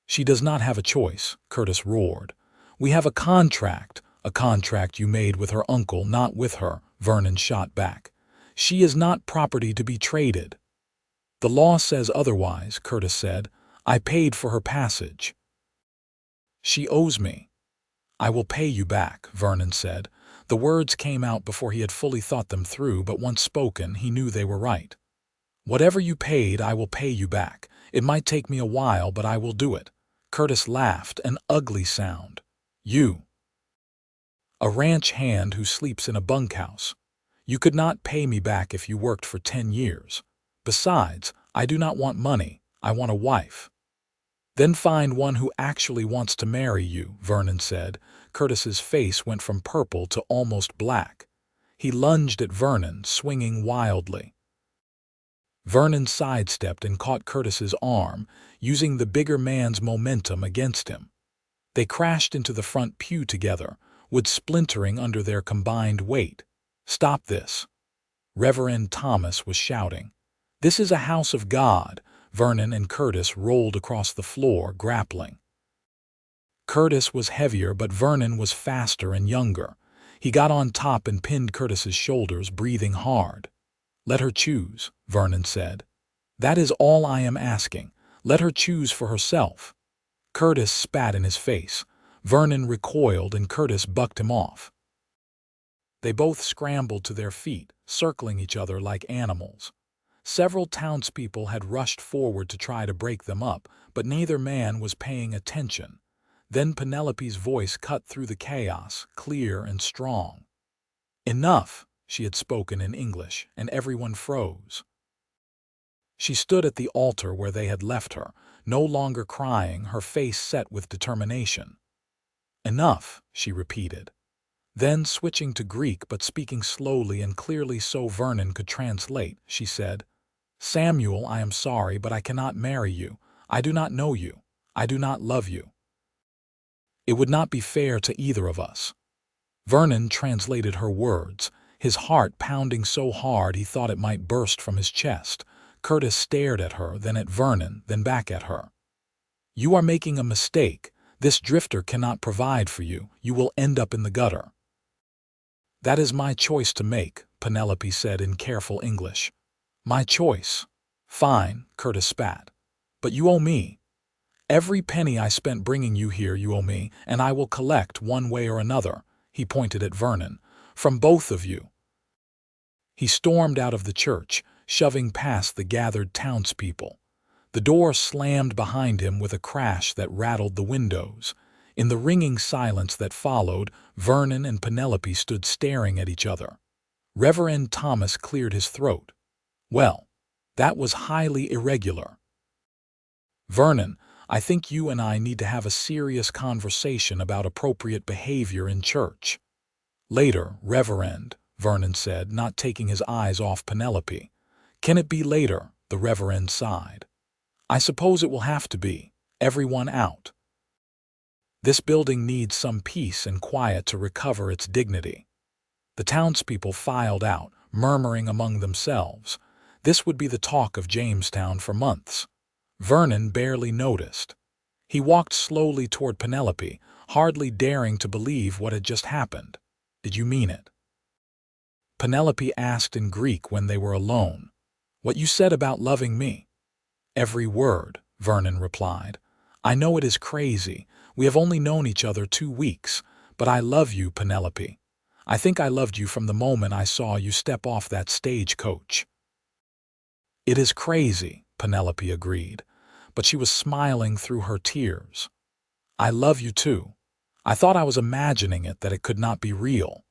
"She does not have a choice," Curtis roared. "We have a contract you made with her uncle, not with her," Vernon shot back. "She is not property to be traded." "The law says otherwise," Curtis said. "I paid for her passage." "She owes me." "I will pay you back," Vernon said. The words came out before he had fully thought them through, but once spoken, he knew they were right. "Whatever you paid, I will pay you back. It might take me a while, but I will do it." Curtis laughed, an ugly sound. "You, a ranch hand who sleeps in a bunkhouse. You could not pay me back if you worked for 10 years. Besides, I do not want money, I want a wife." "Then find one who actually wants to marry you," Vernon said. Curtis's face went from purple to almost black. He lunged at Vernon, swinging wildly. Vernon sidestepped and caught Curtis's arm, using the bigger man's momentum against him. They crashed into the front pew together, wood splintering under their combined weight. "Stop this!" Reverend Thomas was shouting. "This is a house of God." Vernon and Curtis rolled across the floor, grappling. Curtis was heavier, but Vernon was faster and younger. He got on top and pinned Curtis's shoulders, breathing hard. "Let her choose," Vernon said. "That is all I am asking. Let her choose for herself." Curtis spat in his face. Vernon recoiled and Curtis bucked him off. They both scrambled to their feet, circling each other like animals. Several townspeople had rushed forward to try to break them up, but neither man was paying attention. Then Penelope's voice cut through the chaos, clear and strong. "Enough," she had spoken in English, and everyone froze. She stood at the altar where they had left her, no longer crying, her face set with determination. "Enough," she repeated. Then, switching to Greek but speaking slowly and clearly so Vernon could translate, she said, "Samuel, I am sorry, but I cannot marry you. I do not know you. I do not love you. It would not be fair to either of us." Vernon translated her words, his heart pounding so hard he thought it might burst from his chest. Curtis stared at her, then at Vernon, then back at her. "You are making a mistake. This drifter cannot provide for you. You will end up in the gutter." "That is my choice to make," Penelope said in careful English. "My choice." "Fine," Curtis spat. "But you owe me. Every penny I spent bringing you here you owe me, and I will collect one way or another," he pointed at Vernon, "from both of you." He stormed out of the church, shoving past the gathered townspeople. The door slammed behind him with a crash that rattled the windows. In the ringing silence that followed, Vernon and Penelope stood staring at each other. Reverend Thomas cleared his throat. "Well, that was highly irregular. Vernon, I think you and I need to have a serious conversation about appropriate behavior in church." "Later, Reverend," Vernon said, not taking his eyes off Penelope. "Can it be later?" the Reverend sighed. "I suppose it will have to be. Everyone out. This building needs some peace and quiet to recover its dignity." The townspeople filed out, murmuring among themselves. This would be the talk of Jamestown for months. Vernon barely noticed. He walked slowly toward Penelope, hardly daring to believe what had just happened. "Did you mean it?" Penelope asked in Greek when they were alone. "What you said about loving me?" "Every word," Vernon replied. "I know it is crazy. We have only known each other 2 weeks, but I love you, Penelope. I think I loved you from the moment I saw you step off that stagecoach." "It is crazy," Penelope agreed, but she was smiling through her tears. "I love you too. I thought I was imagining it, that it could not be real.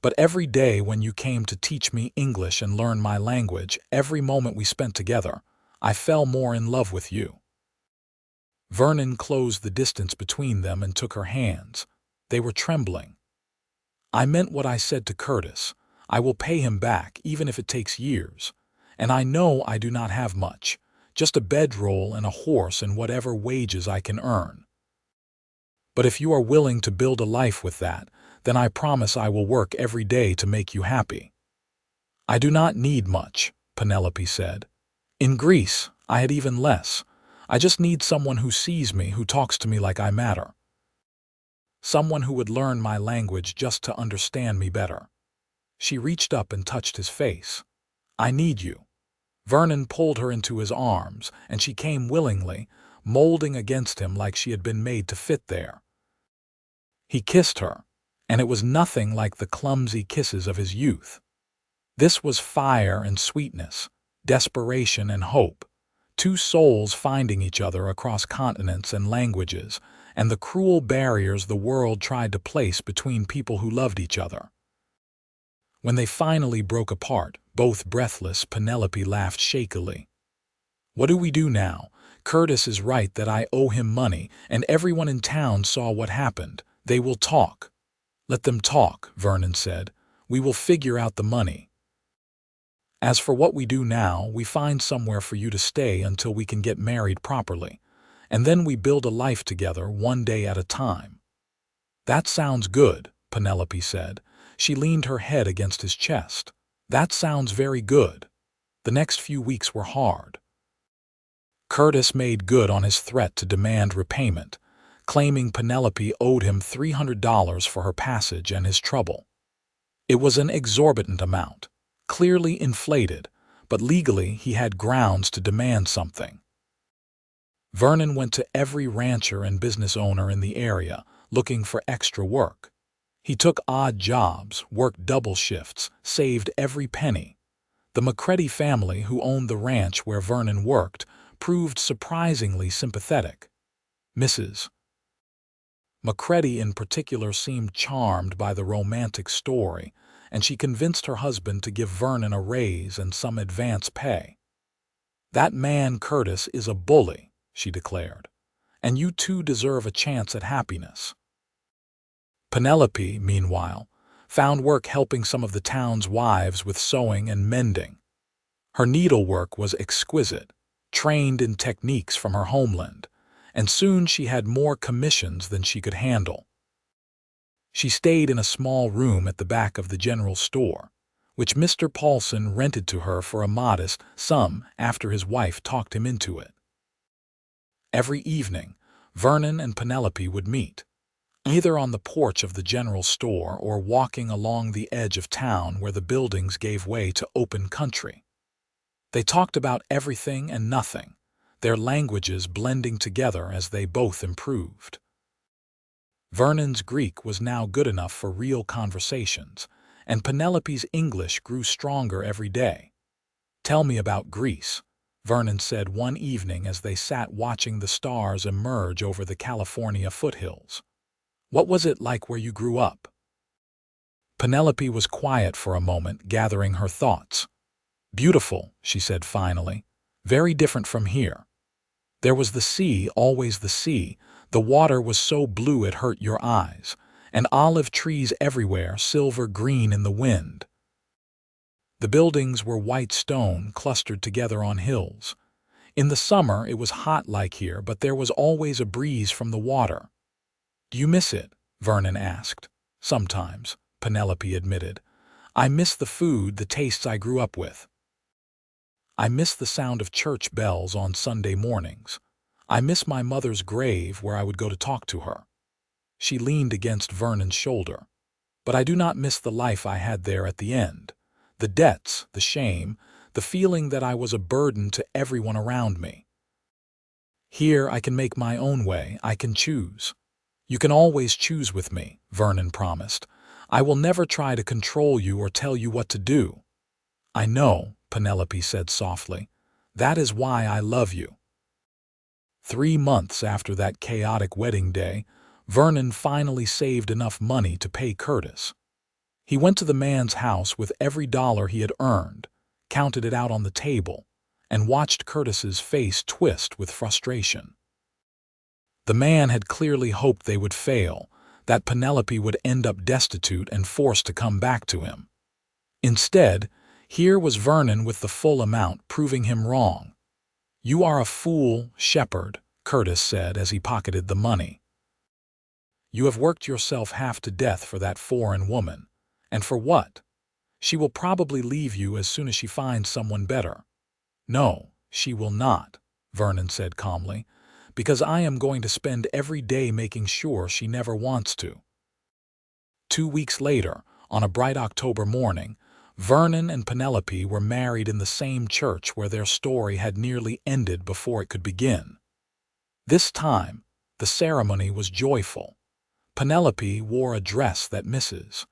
But every day when you came to teach me English and learn my language, every moment we spent together, I fell more in love with you." Vernon closed the distance between them and took her hands. They were trembling. "I meant what I said to Curtis. I will pay him back, even if it takes years. And I know I do not have much, just a bedroll and a horse and whatever wages I can earn. But if you are willing to build a life with that, then I promise I will work every day to make you happy." "I do not need much," Penelope said. "In Greece, I had even less. I just need someone who sees me, who talks to me like I matter. Someone who would learn my language just to understand me better." She reached up and touched his face. "I need you." Vernon pulled her into his arms, and she came willingly, molding against him like she had been made to fit there. He kissed her, and it was nothing like the clumsy kisses of his youth. This was fire and sweetness, desperation and hope, 2 souls finding each other across continents and languages, and the cruel barriers the world tried to place between people who loved each other. When they finally broke apart, both breathless, Penelope laughed shakily. "What do we do now? Curtis is right that I owe him money, and everyone in town saw what happened. They will talk." "Let them talk," Vernon said. "We will figure out the money. As for what we do now, we find somewhere for you to stay until we can get married properly, and then we build a life together, one day at a time." "That sounds good," Penelope said. She leaned her head against his chest. "That sounds very good." The next few weeks were hard. Curtis made good on his threat to demand repayment, claiming Penelope owed him $300 for her passage and his trouble. It was an exorbitant amount, clearly inflated, but legally he had grounds to demand something. Vernon went to every rancher and business owner in the area, looking for extra work. He took odd jobs, worked double shifts, saved every penny. The McCready family, who owned the ranch where Vernon worked, proved surprisingly sympathetic. Mrs. McCready in particular seemed charmed by the romantic story, and she convinced her husband to give Vernon a raise and some advance pay. "That man Curtis is a bully," she declared, "and you two deserve a chance at happiness." Penelope, meanwhile, found work helping some of the town's wives with sewing and mending. Her needlework was exquisite, trained in techniques from her homeland, and soon she had more commissions than she could handle. She stayed in a small room at the back of the general store, which Mr. Paulson rented to her for a modest sum after his wife talked him into it. Every evening, Vernon and Penelope would meet, either on the porch of the general store or walking along the edge of town where the buildings gave way to open country. They talked about everything and nothing, their languages blending together as they both improved. Vernon's Greek was now good enough for real conversations, and Penelope's English grew stronger every day. "Tell me about Greece," Vernon said one evening as they sat watching the stars emerge over the California foothills. "What was it like where you grew up?" Penelope was quiet for a moment, gathering her thoughts. "Beautiful," she said finally. "Very different from here. There was the sea, always the sea. The water was so blue it hurt your eyes, and olive trees everywhere, silver green in the wind. The buildings were white stone clustered together on hills. In the summer it was hot like here, but there was always a breeze from the water." "Do you miss it?" Vernon asked. "Sometimes," Penelope admitted. "I miss the food, the tastes I grew up with. I miss the sound of church bells on Sunday mornings. I miss my mother's grave where I would go to talk to her." She leaned against Vernon's shoulder. "But I do not miss the life I had there at the end. The debts, the shame, the feeling that I was a burden to everyone around me. Here I can make my own way, I can choose." "You can always choose with me," Vernon promised. "I will never try to control you or tell you what to do." "I know," Penelope said softly. "That is why I love you." 3 months after that chaotic wedding day, Vernon finally saved enough money to pay Curtis. He went to the man's house with every dollar he had earned, counted it out on the table, and watched Curtis's face twist with frustration. The man had clearly hoped they would fail, that Penelope would end up destitute and forced to come back to him. Instead, here was Vernon with the full amount, proving him wrong. "You are a fool, Shepherd," Curtis said as he pocketed the money. "You have worked yourself half to death for that foreign woman. And for what? She will probably leave you as soon as she finds someone better." "No, she will not," Vernon said calmly, "because I am going to spend every day making sure she never wants to." 2 weeks later, on a bright October morning, Vernon and Penelope were married in the same church where their story had nearly ended before it could begin. This time, the ceremony was joyful. Penelope wore a dress that Mrs.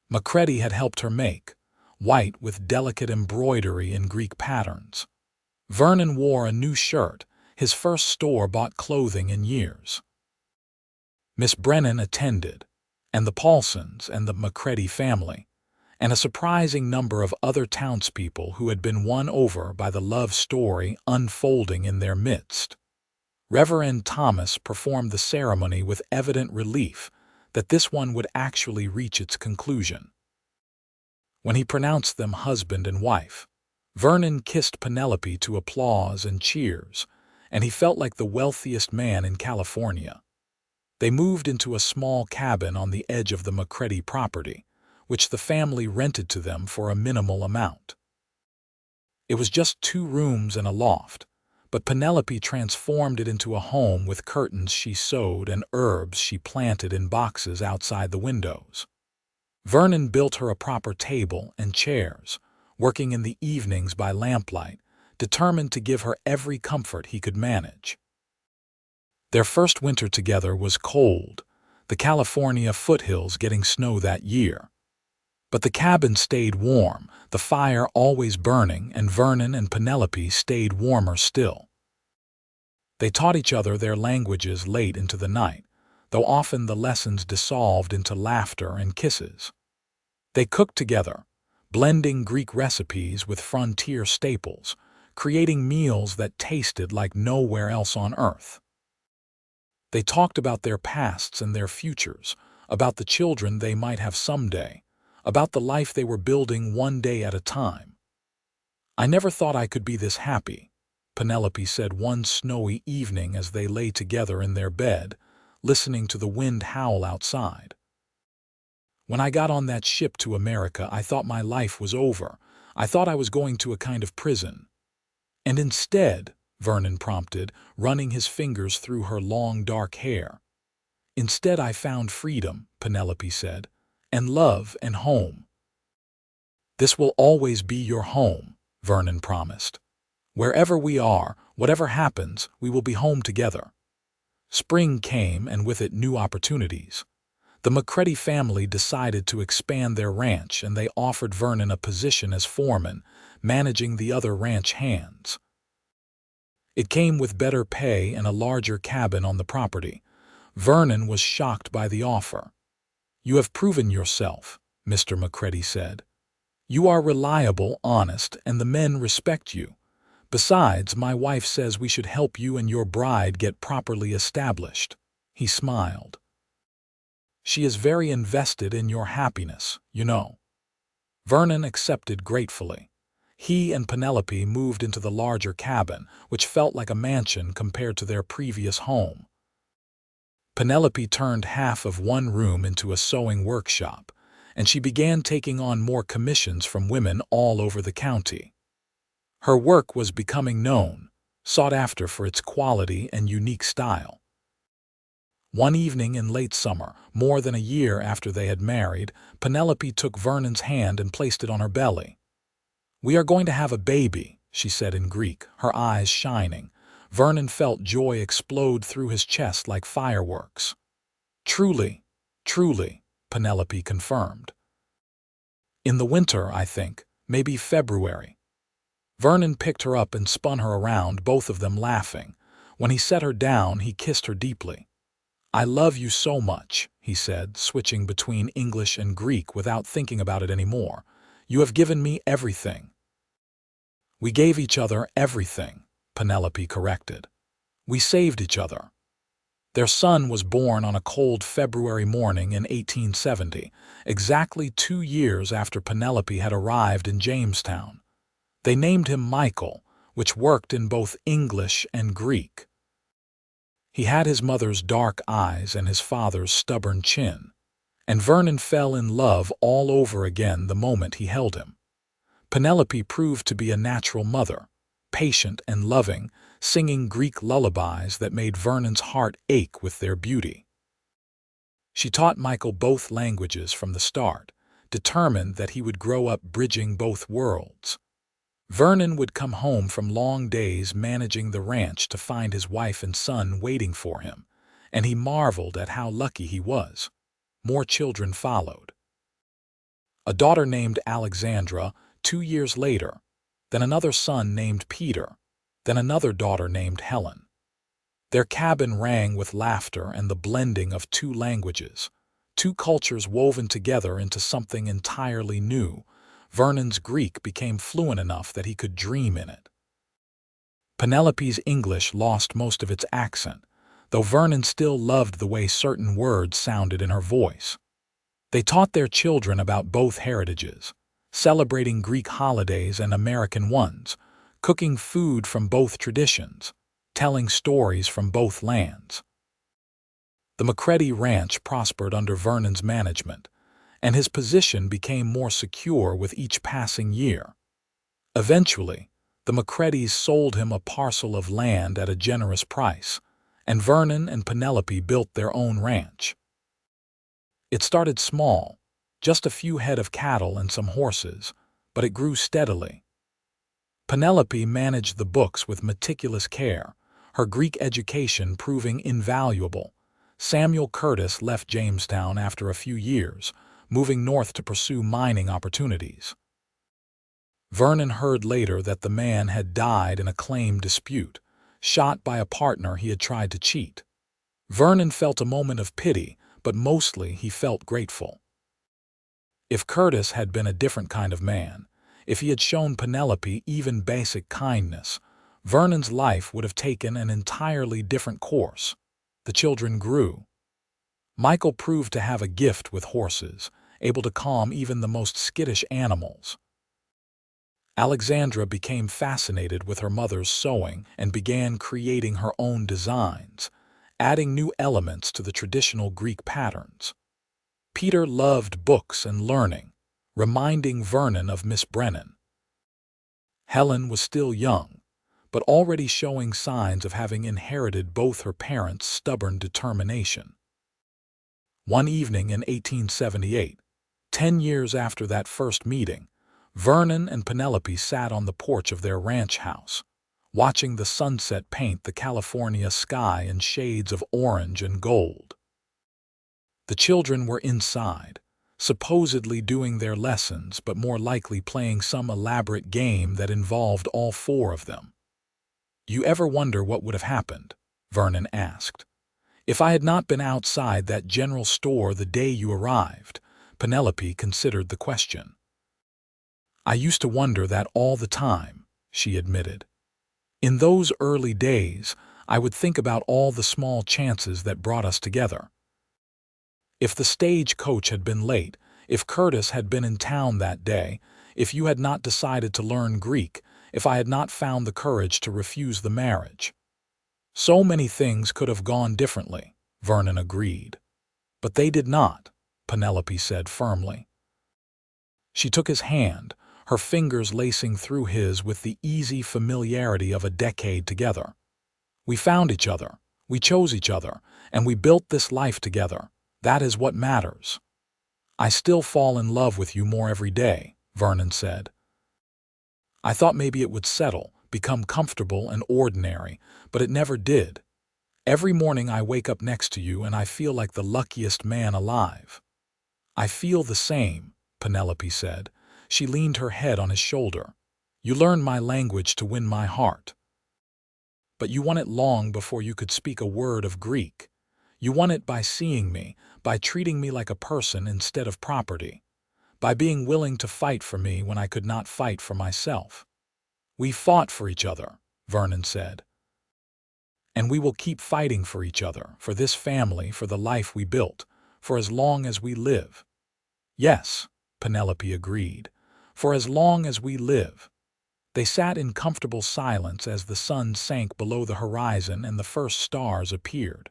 Macready had helped her make, white with delicate embroidery in Greek patterns. Vernon wore a new shirt, his first store-bought clothing in years. Miss Brennan attended, and the Paulsons and the Macready family, and a surprising number of other townspeople who had been won over by the love story unfolding in their midst. Reverend Thomas performed the ceremony with evident relief that this one would actually reach its conclusion. When he pronounced them husband and wife, Vernon kissed Penelope to applause and cheers, and he felt like the wealthiest man in California. They moved into a small cabin on the edge of the Macready property, which the family rented to them for a minimal amount. It was just 2 rooms and a loft, but Penelope transformed it into a home with curtains she sewed and herbs she planted in boxes outside the windows. Vernon built her a proper table and chairs, working in the evenings by lamplight, determined to give her every comfort he could manage. Their first winter together was cold, the California foothills getting snow that year. But the cabin stayed warm, the fire always burning, and Vernon and Penelope stayed warmer still. They taught each other their languages late into the night, though often the lessons dissolved into laughter and kisses. They cooked together, blending Greek recipes with frontier staples, creating meals that tasted like nowhere else on earth. They talked about their pasts and their futures, about the children they might have someday, about the life they were building one day at a time. "I never thought I could be this happy," Penelope said one snowy evening as they lay together in their bed, listening to the wind howl outside. "When I got on that ship to America, I thought my life was over. I thought I was going to a kind of prison." "And instead," Vernon prompted, running his fingers through her long dark hair. "Instead I found freedom," Penelope said, "and love and home." "This will always be your home," Vernon promised. "Wherever we are, whatever happens, we will be home together." Spring came, and with it new opportunities. The McCready family decided to expand their ranch, and they offered Vernon a position as foreman, managing the other ranch hands. It came with better pay and a larger cabin on the property. Vernon was shocked by the offer. "You have proven yourself," Mr. McCready said. "You are reliable, honest, and the men respect you. Besides, my wife says we should help you and your bride get properly established." He smiled. "She is very invested in your happiness, you know." Vernon accepted gratefully. He and Penelope moved into the larger cabin, which felt like a mansion compared to their previous home. Penelope turned half of one room into a sewing workshop, and she began taking on more commissions from women all over the county. Her work was becoming known, sought after for its quality and unique style. One evening in late summer, more than a year after they had married, Penelope took Vernon's hand and placed it on her belly. "We are going to have a baby," she said in Greek, her eyes shining. Vernon felt joy explode through his chest like fireworks. "Truly, truly," Penelope confirmed. "In the winter, I think, maybe February." Vernon picked her up and spun her around, both of them laughing. When he set her down, he kissed her deeply. "I love you so much," he said, switching between English and Greek without thinking about it anymore. "You have given me everything." "We gave each other everything," Penelope corrected. "We saved each other." Their son was born on a cold February morning in 1870, exactly 2 years after Penelope had arrived in Jamestown. They named him Michael, which worked in both English and Greek. He had his mother's dark eyes and his father's stubborn chin, and Vernon fell in love all over again the moment he held him. Penelope proved to be a natural mother, patient and loving, singing Greek lullabies that made Vernon's heart ache with their beauty. She taught Michael both languages from the start, determined that he would grow up bridging both worlds. Vernon would come home from long days managing the ranch to find his wife and son waiting for him, and he marveled at how lucky he was. More children followed. A daughter named Alexandra 2 years later, then another son named Peter, then another daughter named Helen. Their cabin rang with laughter and the blending of 2 languages, 2 cultures woven together into something entirely new. Vernon's Greek became fluent enough that he could dream in it. Penelope's English lost most of its accent, though Vernon still loved the way certain words sounded in her voice. They taught their children about both heritages, celebrating Greek holidays and American ones, cooking food from both traditions, telling stories from both lands. The McCready Ranch prospered under Vernon's management, and his position became more secure with each passing year. Eventually, the McCreadys sold him a parcel of land at a generous price, and Vernon and Penelope built their own ranch. It started small, just a few head of cattle and some horses, but it grew steadily. Penelope managed the books with meticulous care, her Greek education proving invaluable. Samuel Curtis left Jamestown after a few years, moving north to pursue mining opportunities. Vernon heard later that the man had died in a claim dispute, shot by a partner he had tried to cheat. Vernon felt a moment of pity, but mostly he felt grateful. If Curtis had been a different kind of man, if he had shown Penelope even basic kindness, Vernon's life would have taken an entirely different course. The children grew. Michael proved to have a gift with horses, able to calm even the most skittish animals. Alexandra became fascinated with her mother's sewing and began creating her own designs, adding new elements to the traditional Greek patterns. Peter loved books and learning, reminding Vernon of Miss Brennan. Helen was still young, but already showing signs of having inherited both her parents' stubborn determination. One evening in 1878, 10 years after that first meeting, Vernon and Penelope sat on the porch of their ranch house, watching the sunset paint the California sky in shades of orange and gold. The children were inside, supposedly doing their lessons but more likely playing some elaborate game that involved all four of them. "You ever wonder what would have happened?" Vernon asked. "If I had not been outside that general store the day you arrived." Penelope considered the question. "I used to wonder that all the time," she admitted. "In those early days, I would think about all the small chances that brought us together. If the stagecoach had been late, if Curtis had been in town that day, if you had not decided to learn Greek, if I had not found the courage to refuse the marriage. So many things could have gone differently," Vernon agreed. "But they did not," Penelope said firmly. She took his hand, her fingers lacing through his with the easy familiarity of a decade together. "We found each other, we chose each other, and we built this life together. That is what matters." "I still fall in love with you more every day," Vernon said. "I thought maybe it would settle, become comfortable and ordinary, but it never did. Every morning I wake up next to you and I feel like the luckiest man alive." "I feel the same," Penelope said. She leaned her head on his shoulder. "You learned my language to win my heart. But you won it long before you could speak a word of Greek. You won it by seeing me, by treating me like a person instead of property, by being willing to fight for me when I could not fight for myself." "We fought for each other," Vernon said. "And we will keep fighting for each other, for this family, for the life we built, for as long as we live." "Yes," Penelope agreed, "for as long as we live." They sat in comfortable silence as the sun sank below the horizon and the first stars appeared.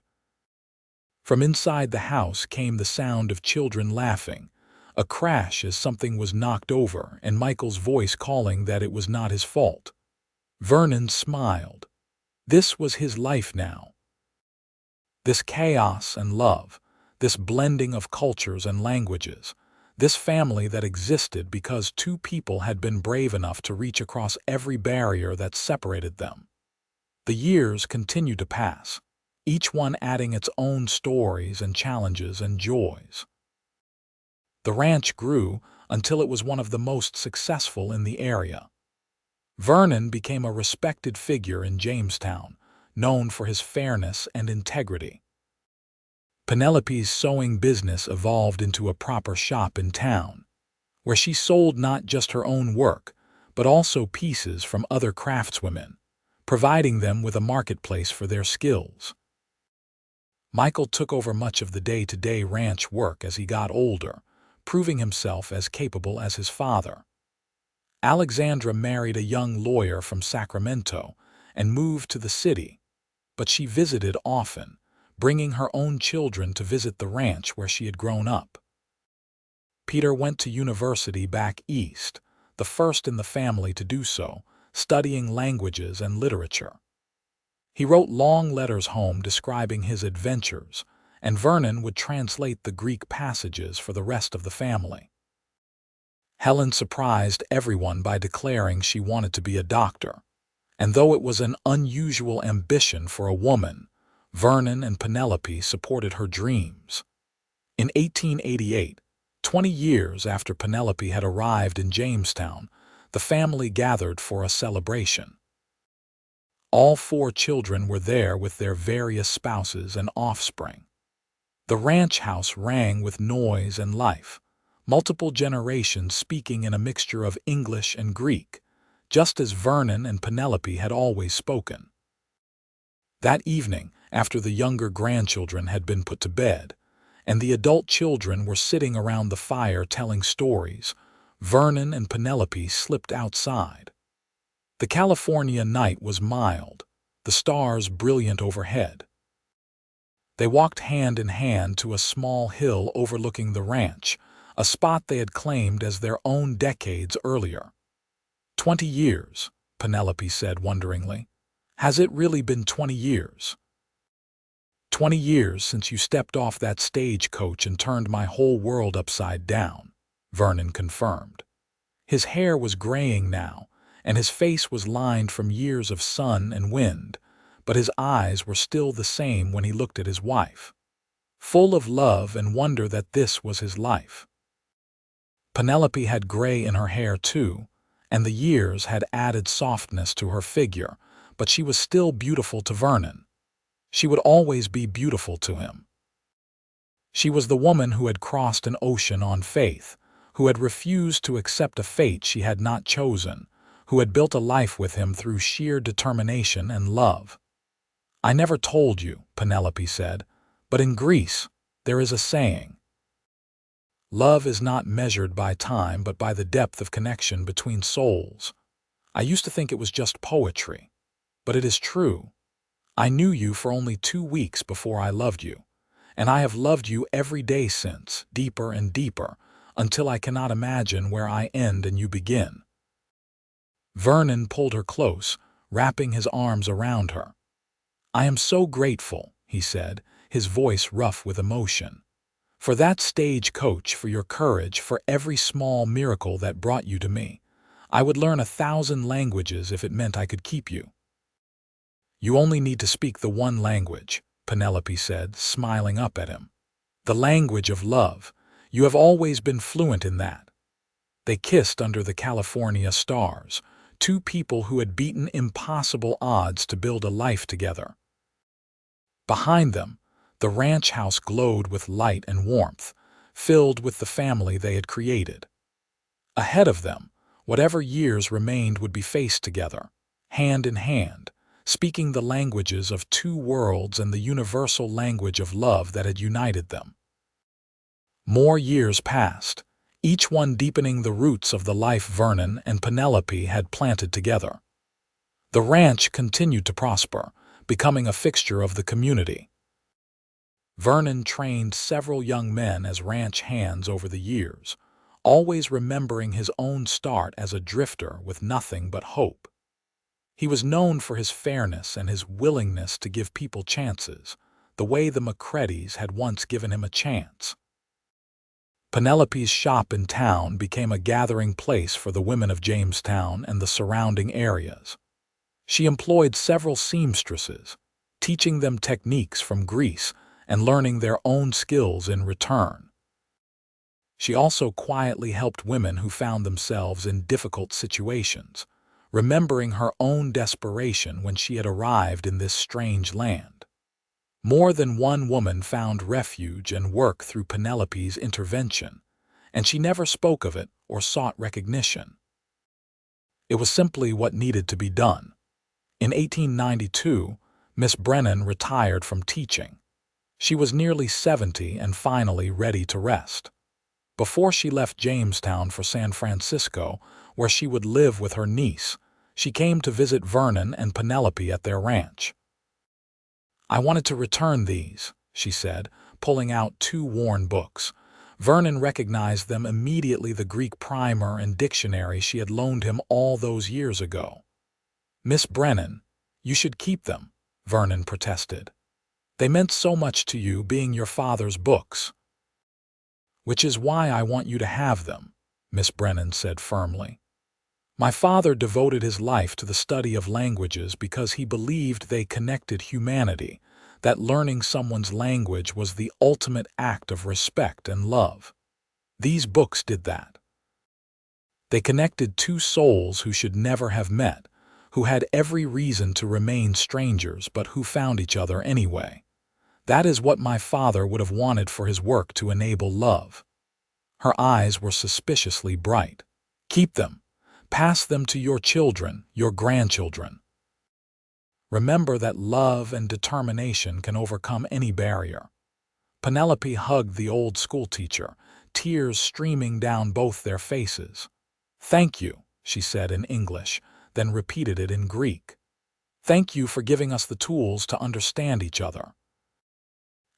From inside the house came the sound of children laughing, a crash as something was knocked over, and Michael's voice calling that it was not his fault. Vernon smiled. This was his life now. This chaos and love, this blending of cultures and languages, this family that existed because two people had been brave enough to reach across every barrier that separated them. The years continued to pass, each one adding its own stories and challenges and joys. The ranch grew until it was one of the most successful in the area. Vernon became a respected figure in Jamestown, known for his fairness and integrity. Penelope's sewing business evolved into a proper shop in town, where she sold not just her own work, but also pieces from other craftswomen, providing them with a marketplace for their skills. Michael took over much of the day-to-day ranch work as he got older, proving himself as capable as his father. Alexandra married a young lawyer from Sacramento and moved to the city, but she visited often, bringing her own children to visit the ranch where she had grown up. Peter went to university back east, the first in the family to do so, studying languages and literature. He wrote long letters home describing his adventures, and Vernon would translate the Greek passages for the rest of the family. Helen surprised everyone by declaring she wanted to be a doctor, and though it was an unusual ambition for a woman, Vernon and Penelope supported her dreams. In 1888, 20 years after Penelope had arrived in Jamestown, the family gathered for a celebration. All four children were there with their various spouses and offspring. The ranch house rang with noise and life, multiple generations speaking in a mixture of English and Greek, just as Vernon and Penelope had always spoken. That evening, after the younger grandchildren had been put to bed, and the adult children were sitting around the fire telling stories, Vernon and Penelope slipped outside. The California night was mild, the stars brilliant overhead. They walked hand in hand to a small hill overlooking the ranch, a spot they had claimed as their own decades earlier. 20 years, Penelope said wonderingly. Has it really been 20 years? 20 years since you stepped off that stagecoach and turned my whole world upside down, Vernon confirmed. His hair was graying now, and his face was lined from years of sun and wind, but his eyes were still the same when he looked at his wife, full of love and wonder that this was his life. Penelope had gray in her hair too, and the years had added softness to her figure, but she was still beautiful to Vernon. She would always be beautiful to him. She was the woman who had crossed an ocean on faith, who had refused to accept a fate she had not chosen, who had built a life with him through sheer determination and love. I never told you, Penelope said, but in Greece there is a saying. Love is not measured by time but by the depth of connection between souls. I used to think it was just poetry, but it is true. I knew you for only 2 weeks before I loved you, and I have loved you every day since, deeper and deeper, until I cannot imagine where I end and you begin. Vernon pulled her close, wrapping his arms around her. I am so grateful, he said, his voice rough with emotion. For that stagecoach, for your courage, for every small miracle that brought you to me. I would learn 1,000 languages if it meant I could keep you. You only need to speak the one language, Penelope said, smiling up at him. The language of love. You have always been fluent in that. They kissed under the California stars, two people who had beaten impossible odds to build a life together. Behind them, the ranch house glowed with light and warmth, filled with the family they had created. Ahead of them, whatever years remained would be faced together, hand in hand, speaking the languages of two worlds and the universal language of love that had united them. More years passed, each one deepening the roots of the life Vernon and Penelope had planted together. The ranch continued to prosper, becoming a fixture of the community. Vernon trained several young men as ranch hands over the years, always remembering his own start as a drifter with nothing but hope. He was known for his fairness and his willingness to give people chances, the way the McCreadys had once given him a chance. Penelope's shop in town became a gathering place for the women of Jamestown and the surrounding areas. She employed several seamstresses, teaching them techniques from Greece and learning their own skills in return. She also quietly helped women who found themselves in difficult situations, remembering her own desperation when she had arrived in this strange land. More than one woman found refuge and work through Penelope's intervention, and she never spoke of it or sought recognition. It was simply what needed to be done. In 1892, Miss Brennan retired from teaching. She was nearly 70 and finally ready to rest. Before she left Jamestown for San Francisco, where she would live with her niece, she came to visit Vernon and Penelope at their ranch. I wanted to return these, she said, pulling out 2 worn books. Vernon recognized them immediately, the Greek primer and dictionary she had loaned him all those years ago. Miss Brennan, you should keep them, Vernon protested. They meant so much to you, being your father's books. Which is why I want you to have them, Miss Brennan said firmly. My father devoted his life to the study of languages because he believed they connected humanity, that learning someone's language was the ultimate act of respect and love. These books did that. They connected two souls who should never have met, who had every reason to remain strangers but who found each other anyway. That is what my father would have wanted for his work to enable love. Her eyes were suspiciously bright. Keep them. Pass them to your children, your grandchildren. Remember that love and determination can overcome any barrier. Penelope hugged the old schoolteacher, tears streaming down both their faces. "Thank you," she said in English, then repeated it in Greek. "Thank you for giving us the tools to understand each other."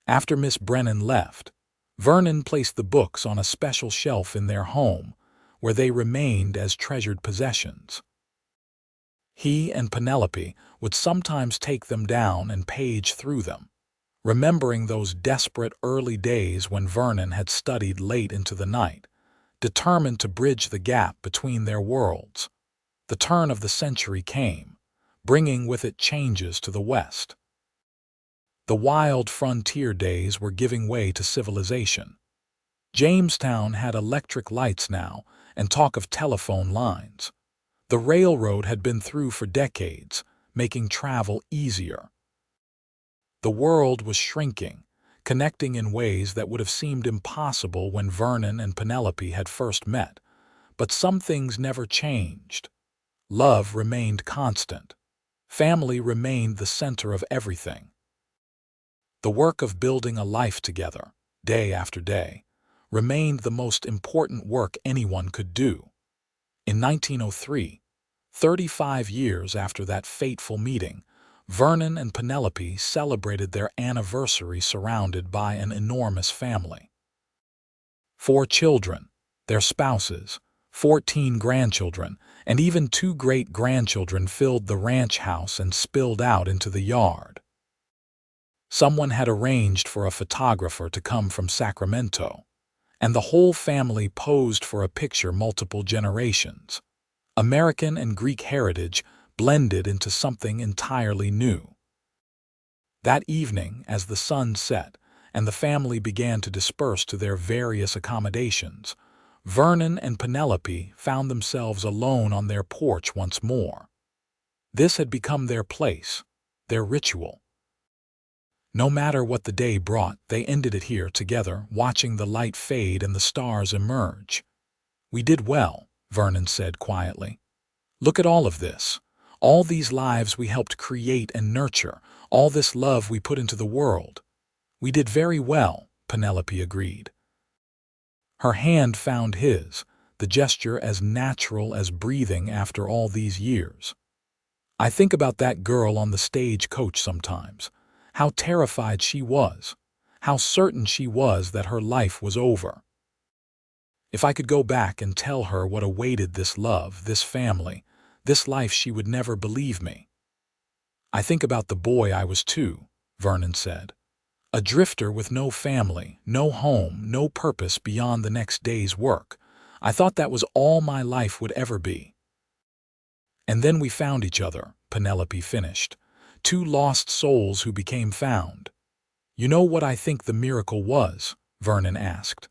After Miss Brennan left, Vernon placed the books on a special shelf in their home, where they remained as treasured possessions. He and Penelope would sometimes take them down and page through them, remembering those desperate early days when Vernon had studied late into the night, determined to bridge the gap between their worlds. The turn of the century came, bringing with it changes to the West. The wild frontier days were giving way to civilization. Jamestown had electric lights now and talk of telephone lines. The railroad had been through for decades, making travel easier. The world was shrinking, connecting in ways that would have seemed impossible when Vernon and Penelope had first met. But some things never changed. Love remained constant. Family remained the center of everything. The work of building a life together, day after day, remained the most important work anyone could do. In 1903, 35 years after that fateful meeting, Vernon and Penelope celebrated their anniversary surrounded by an enormous family. 4 children, their spouses, 14 grandchildren, and even 2 great-grandchildren filled the ranch house and spilled out into the yard. Someone had arranged for a photographer to come from Sacramento, and the whole family posed for a picture multiple generations. American and Greek heritage blended into something entirely new. That evening, as the sun set and the family began to disperse to their various accommodations, Vernon and Penelope found themselves alone on their porch once more. This had become their place, their ritual. No matter what the day brought, they ended it here together, watching the light fade and the stars emerge. "We did well," Vernon said quietly. "Look at all of this. All these lives we helped create and nurture, all this love we put into the world." "We did very well," Penelope agreed. Her hand found his, the gesture as natural as breathing after all these years. "I think about that girl on the stage coach sometimes. How terrified she was. How certain she was that her life was over. If I could go back and tell her what awaited this love, this family, this life, she would never believe me." "I think about the boy I was too," Vernon said. "A drifter with no family, no home, no purpose beyond the next day's work. I thought that was all my life would ever be." "And then we found each other," Penelope finished. "2 lost souls who became found." "You know what I think the miracle was?" Vernon asked.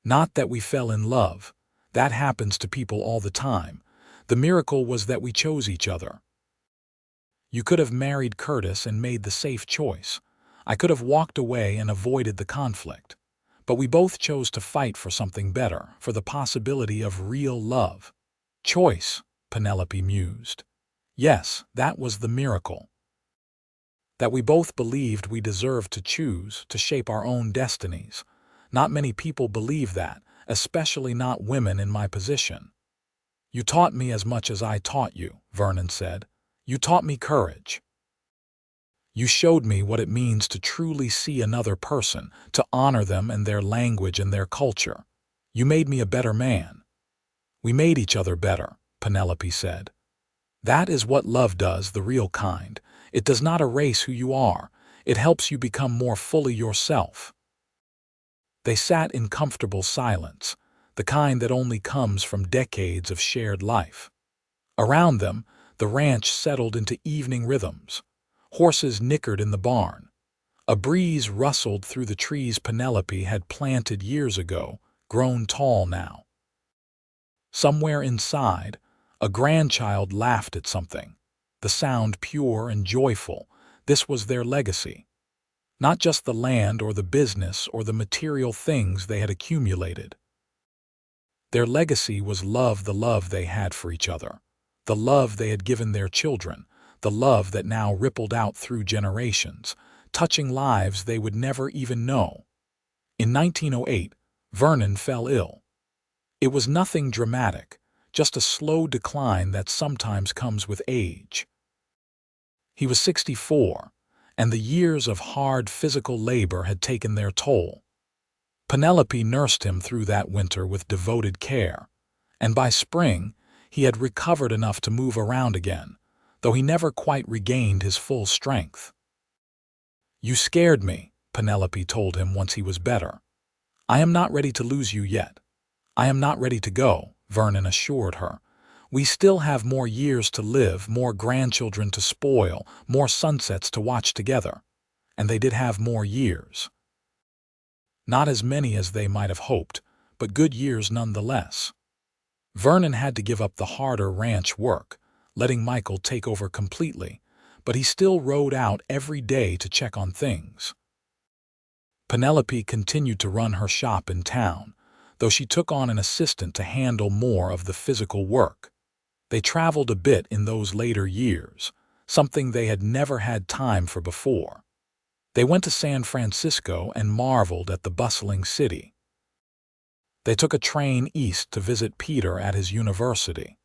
"Not that we fell in love. That happens to people all the time. The miracle was that we chose each other. You could have married Curtis and made the safe choice. I could have walked away and avoided the conflict. But we both chose to fight for something better, for the possibility of real love." "Choice," Penelope mused. "Yes, that was the miracle. That we both believed we deserved to choose, to shape our own destinies. Not many people believe that, especially not women in my position." "You taught me as much as I taught you," Vernon said. "You taught me courage. You showed me what it means to truly see another person, to honor them and their language and their culture. You made me a better man." "We made each other better," Penelope said. "That is what love does, the real kind. It does not erase who you are. It helps you become more fully yourself." They sat in comfortable silence, the kind that only comes from decades of shared life. Around them, the ranch settled into evening rhythms. Horses nickered in the barn. A breeze rustled through the trees Penelope had planted years ago, grown tall now. Somewhere inside, a grandchild laughed at something, the sound pure and joyful. This was their legacy. Not just the land or the business or the material things they had accumulated. Their legacy was love, the love they had for each other, the love they had given their children, the love that now rippled out through generations, touching lives they would never even know. In 1908, Vernon fell ill. It was nothing dramatic, just a slow decline that sometimes comes with age. He was 64, and the years of hard physical labor had taken their toll. Penelope nursed him through that winter with devoted care, and by spring he had recovered enough to move around again, though he never quite regained his full strength. "You scared me," Penelope told him once he was better. "I am not ready to lose you yet." "I am not ready to go," Vernon assured her. "We still have more years to live, more grandchildren to spoil, more sunsets to watch together." And they did have more years. Not as many as they might have hoped, but good years nonetheless. Vernon had to give up the harder ranch work, letting Michael take over completely, but he still rode out every day to check on things. Penelope continued to run her shop in town, though she took on an assistant to handle more of the physical work. They traveled a bit in those later years, something they had never had time for before. They went to San Francisco and marveled at the bustling city. They took a train east to visit Peter at his university.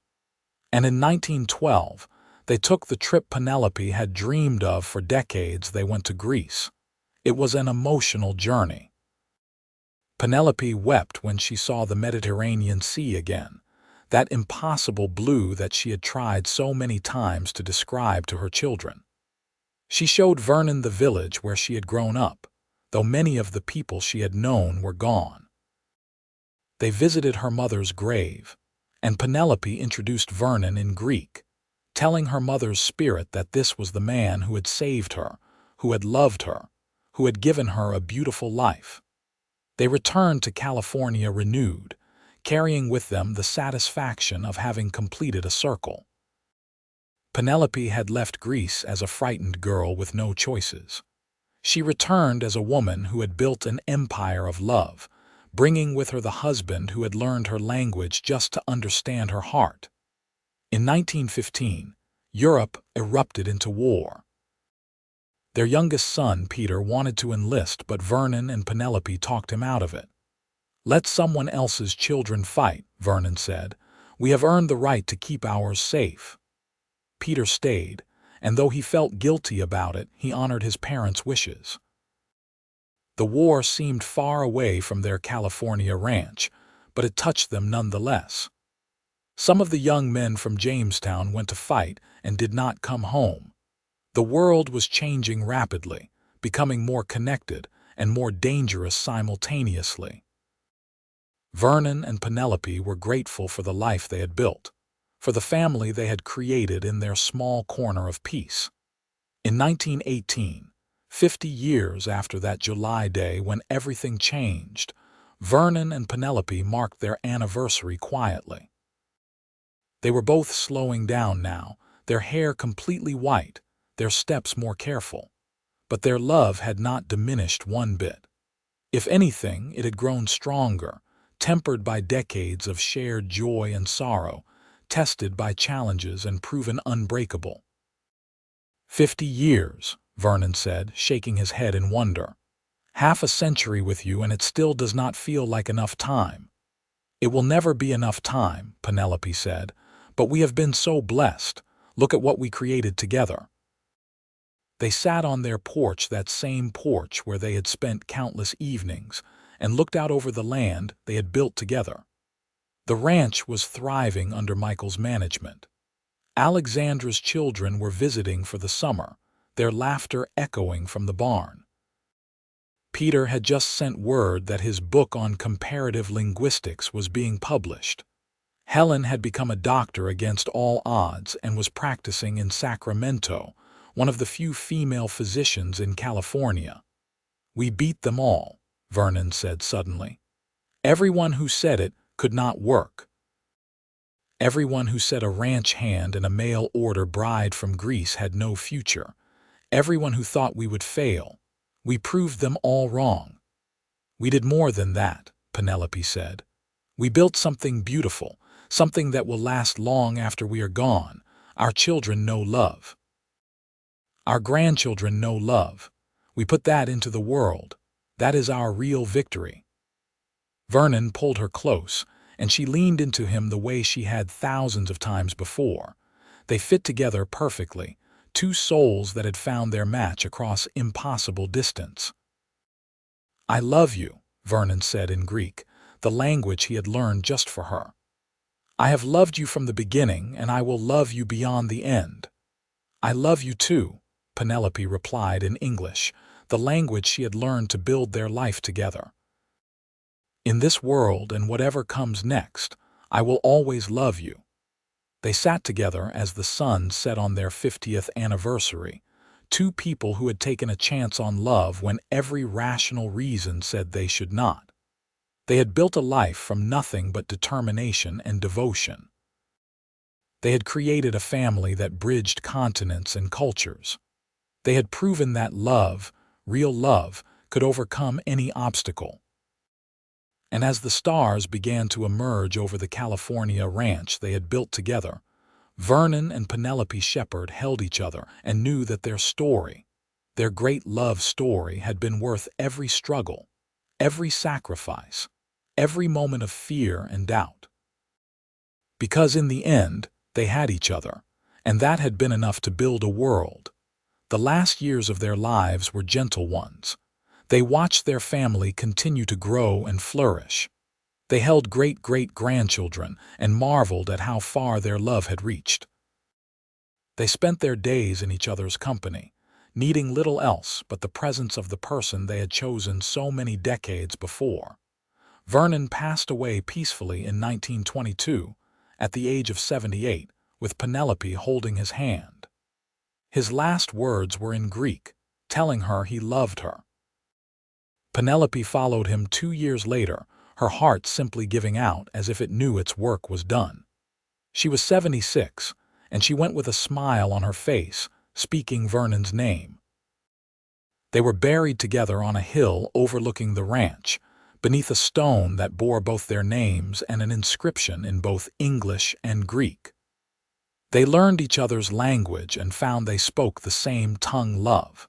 And in 1912, they took the trip Penelope had dreamed of for decades. They went to Greece. It was an emotional journey. Penelope wept when she saw the Mediterranean Sea again, that impossible blue that she had tried so many times to describe to her children. She showed Vernon the village where she had grown up, though many of the people she had known were gone. They visited her mother's grave, and Penelope introduced Vernon in Greek, telling her mother's spirit that this was the man who had saved her, who had loved her, who had given her a beautiful life. They returned to California renewed, carrying with them the satisfaction of having completed a circle. Penelope had left Greece as a frightened girl with no choices. She returned as a woman who had built an empire of love, bringing with her the husband who had learned her language just to understand her heart. In 1915, Europe erupted into war. Their youngest son, Peter, wanted to enlist, but Vernon and Penelope talked him out of it. "Let someone else's children fight," Vernon said. "We have earned the right to keep ours safe." Peter stayed, and though he felt guilty about it, he honored his parents' wishes. The war seemed far away from their California ranch, but it touched them nonetheless. Some of the young men from Jamestown went to fight and did not come home. The world was changing rapidly, becoming more connected and more dangerous simultaneously. Vernon and Penelope were grateful for the life they had built, for the family they had created in their small corner of peace. In 1918, 50 years after that July day when everything changed, Vernon and Penelope marked their anniversary quietly. They were both slowing down now, their hair completely white, their steps more careful. But their love had not diminished one bit. If anything, it had grown stronger, tempered by decades of shared joy and sorrow, tested by challenges and proven unbreakable. 50 years, Vernon said, shaking his head in wonder. "Half a century with you and it still does not feel like enough time." "It will never be enough time," Penelope said, "but we have been so blessed. Look at what we created together." They sat on their porch, that same porch where they had spent countless evenings, and looked out over the land they had built together. The ranch was thriving under Michael's management. Alexandra's children were visiting for the summer, their laughter echoing from the barn. Peter had just sent word that his book on comparative linguistics was being published. Helen had become a doctor against all odds and was practicing in Sacramento, one of the few female physicians in California. "We beat them all," Vernon said suddenly. "Everyone who said it could not work. Everyone who said a ranch hand and a mail-order bride from Greece had no future. Everyone who thought we would fail. We proved them all wrong." "We did more than that," Penelope said. "We built something beautiful, something that will last long after we are gone. Our children know love. Our grandchildren know love. We put that into the world. That is our real victory." Vernon pulled her close, and she leaned into him the way she had thousands of times before. They fit together perfectly, two souls that had found their match across impossible distance. "I love you," Vernon said in Greek, the language he had learned just for her. "I have loved you from the beginning, and I will love you beyond the end." "I love you too," Penelope replied in English, the language she had learned to build their life together. "In this world and whatever comes next, I will always love you." They sat together as the sun set on their 50th anniversary, two people who had taken a chance on love when every rational reason said they should not. They had built a life from nothing but determination and devotion. They had created a family that bridged continents and cultures. They had proven that love, real love, could overcome any obstacle. And as the stars began to emerge over the California ranch they had built together, Vernon and Penelope Shepherd held each other and knew that their story, their great love story, had been worth every struggle, every sacrifice, every moment of fear and doubt. Because in the end, they had each other, and that had been enough to build a world. The last years of their lives were gentle ones. They watched their family continue to grow and flourish. They held great-great-grandchildren and marveled at how far their love had reached. They spent their days in each other's company, needing little else but the presence of the person they had chosen so many decades before. Vernon passed away peacefully in 1922, at the age of 78, with Penelope holding his hand. His last words were in Greek, telling her he loved her. Penelope followed him 2 years later, her heart simply giving out as if it knew its work was done. She was 76, and she went with a smile on her face, speaking Vernon's name. They were buried together on a hill overlooking the ranch, beneath a stone that bore both their names and an inscription in both English and Greek. They learned each other's language and found they spoke the same tongue, love.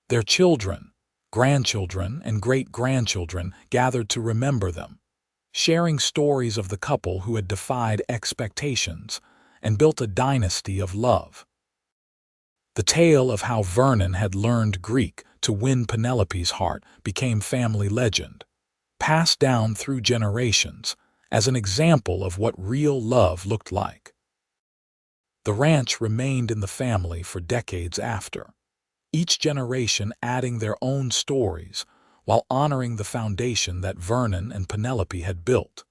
Their children, grandchildren, and great-grandchildren gathered to remember them, sharing stories of the couple who had defied expectations and built a dynasty of love. The tale of how Vernon had learned Greek to win Penelope's heart became family legend, passed down through generations as an example of what real love looked like. The ranch remained in the family for decades after, each generation adding their own stories while honoring the foundation that Vernon and Penelope had built.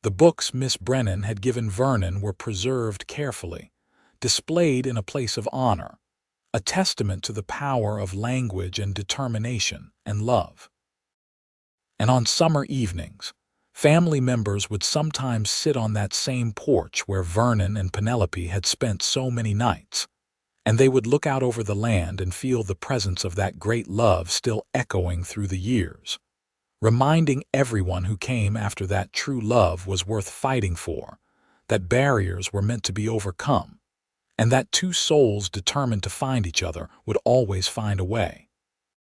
The books Miss Brennan had given Vernon were preserved carefully, displayed in a place of honor, a testament to the power of language and determination and love. And on summer evenings, family members would sometimes sit on that same porch where Vernon and Penelope had spent so many nights, and they would look out over the land and feel the presence of that great love still echoing through the years, reminding everyone who came after that true love was worth fighting for, that barriers were meant to be overcome, and that two souls determined to find each other would always find a way.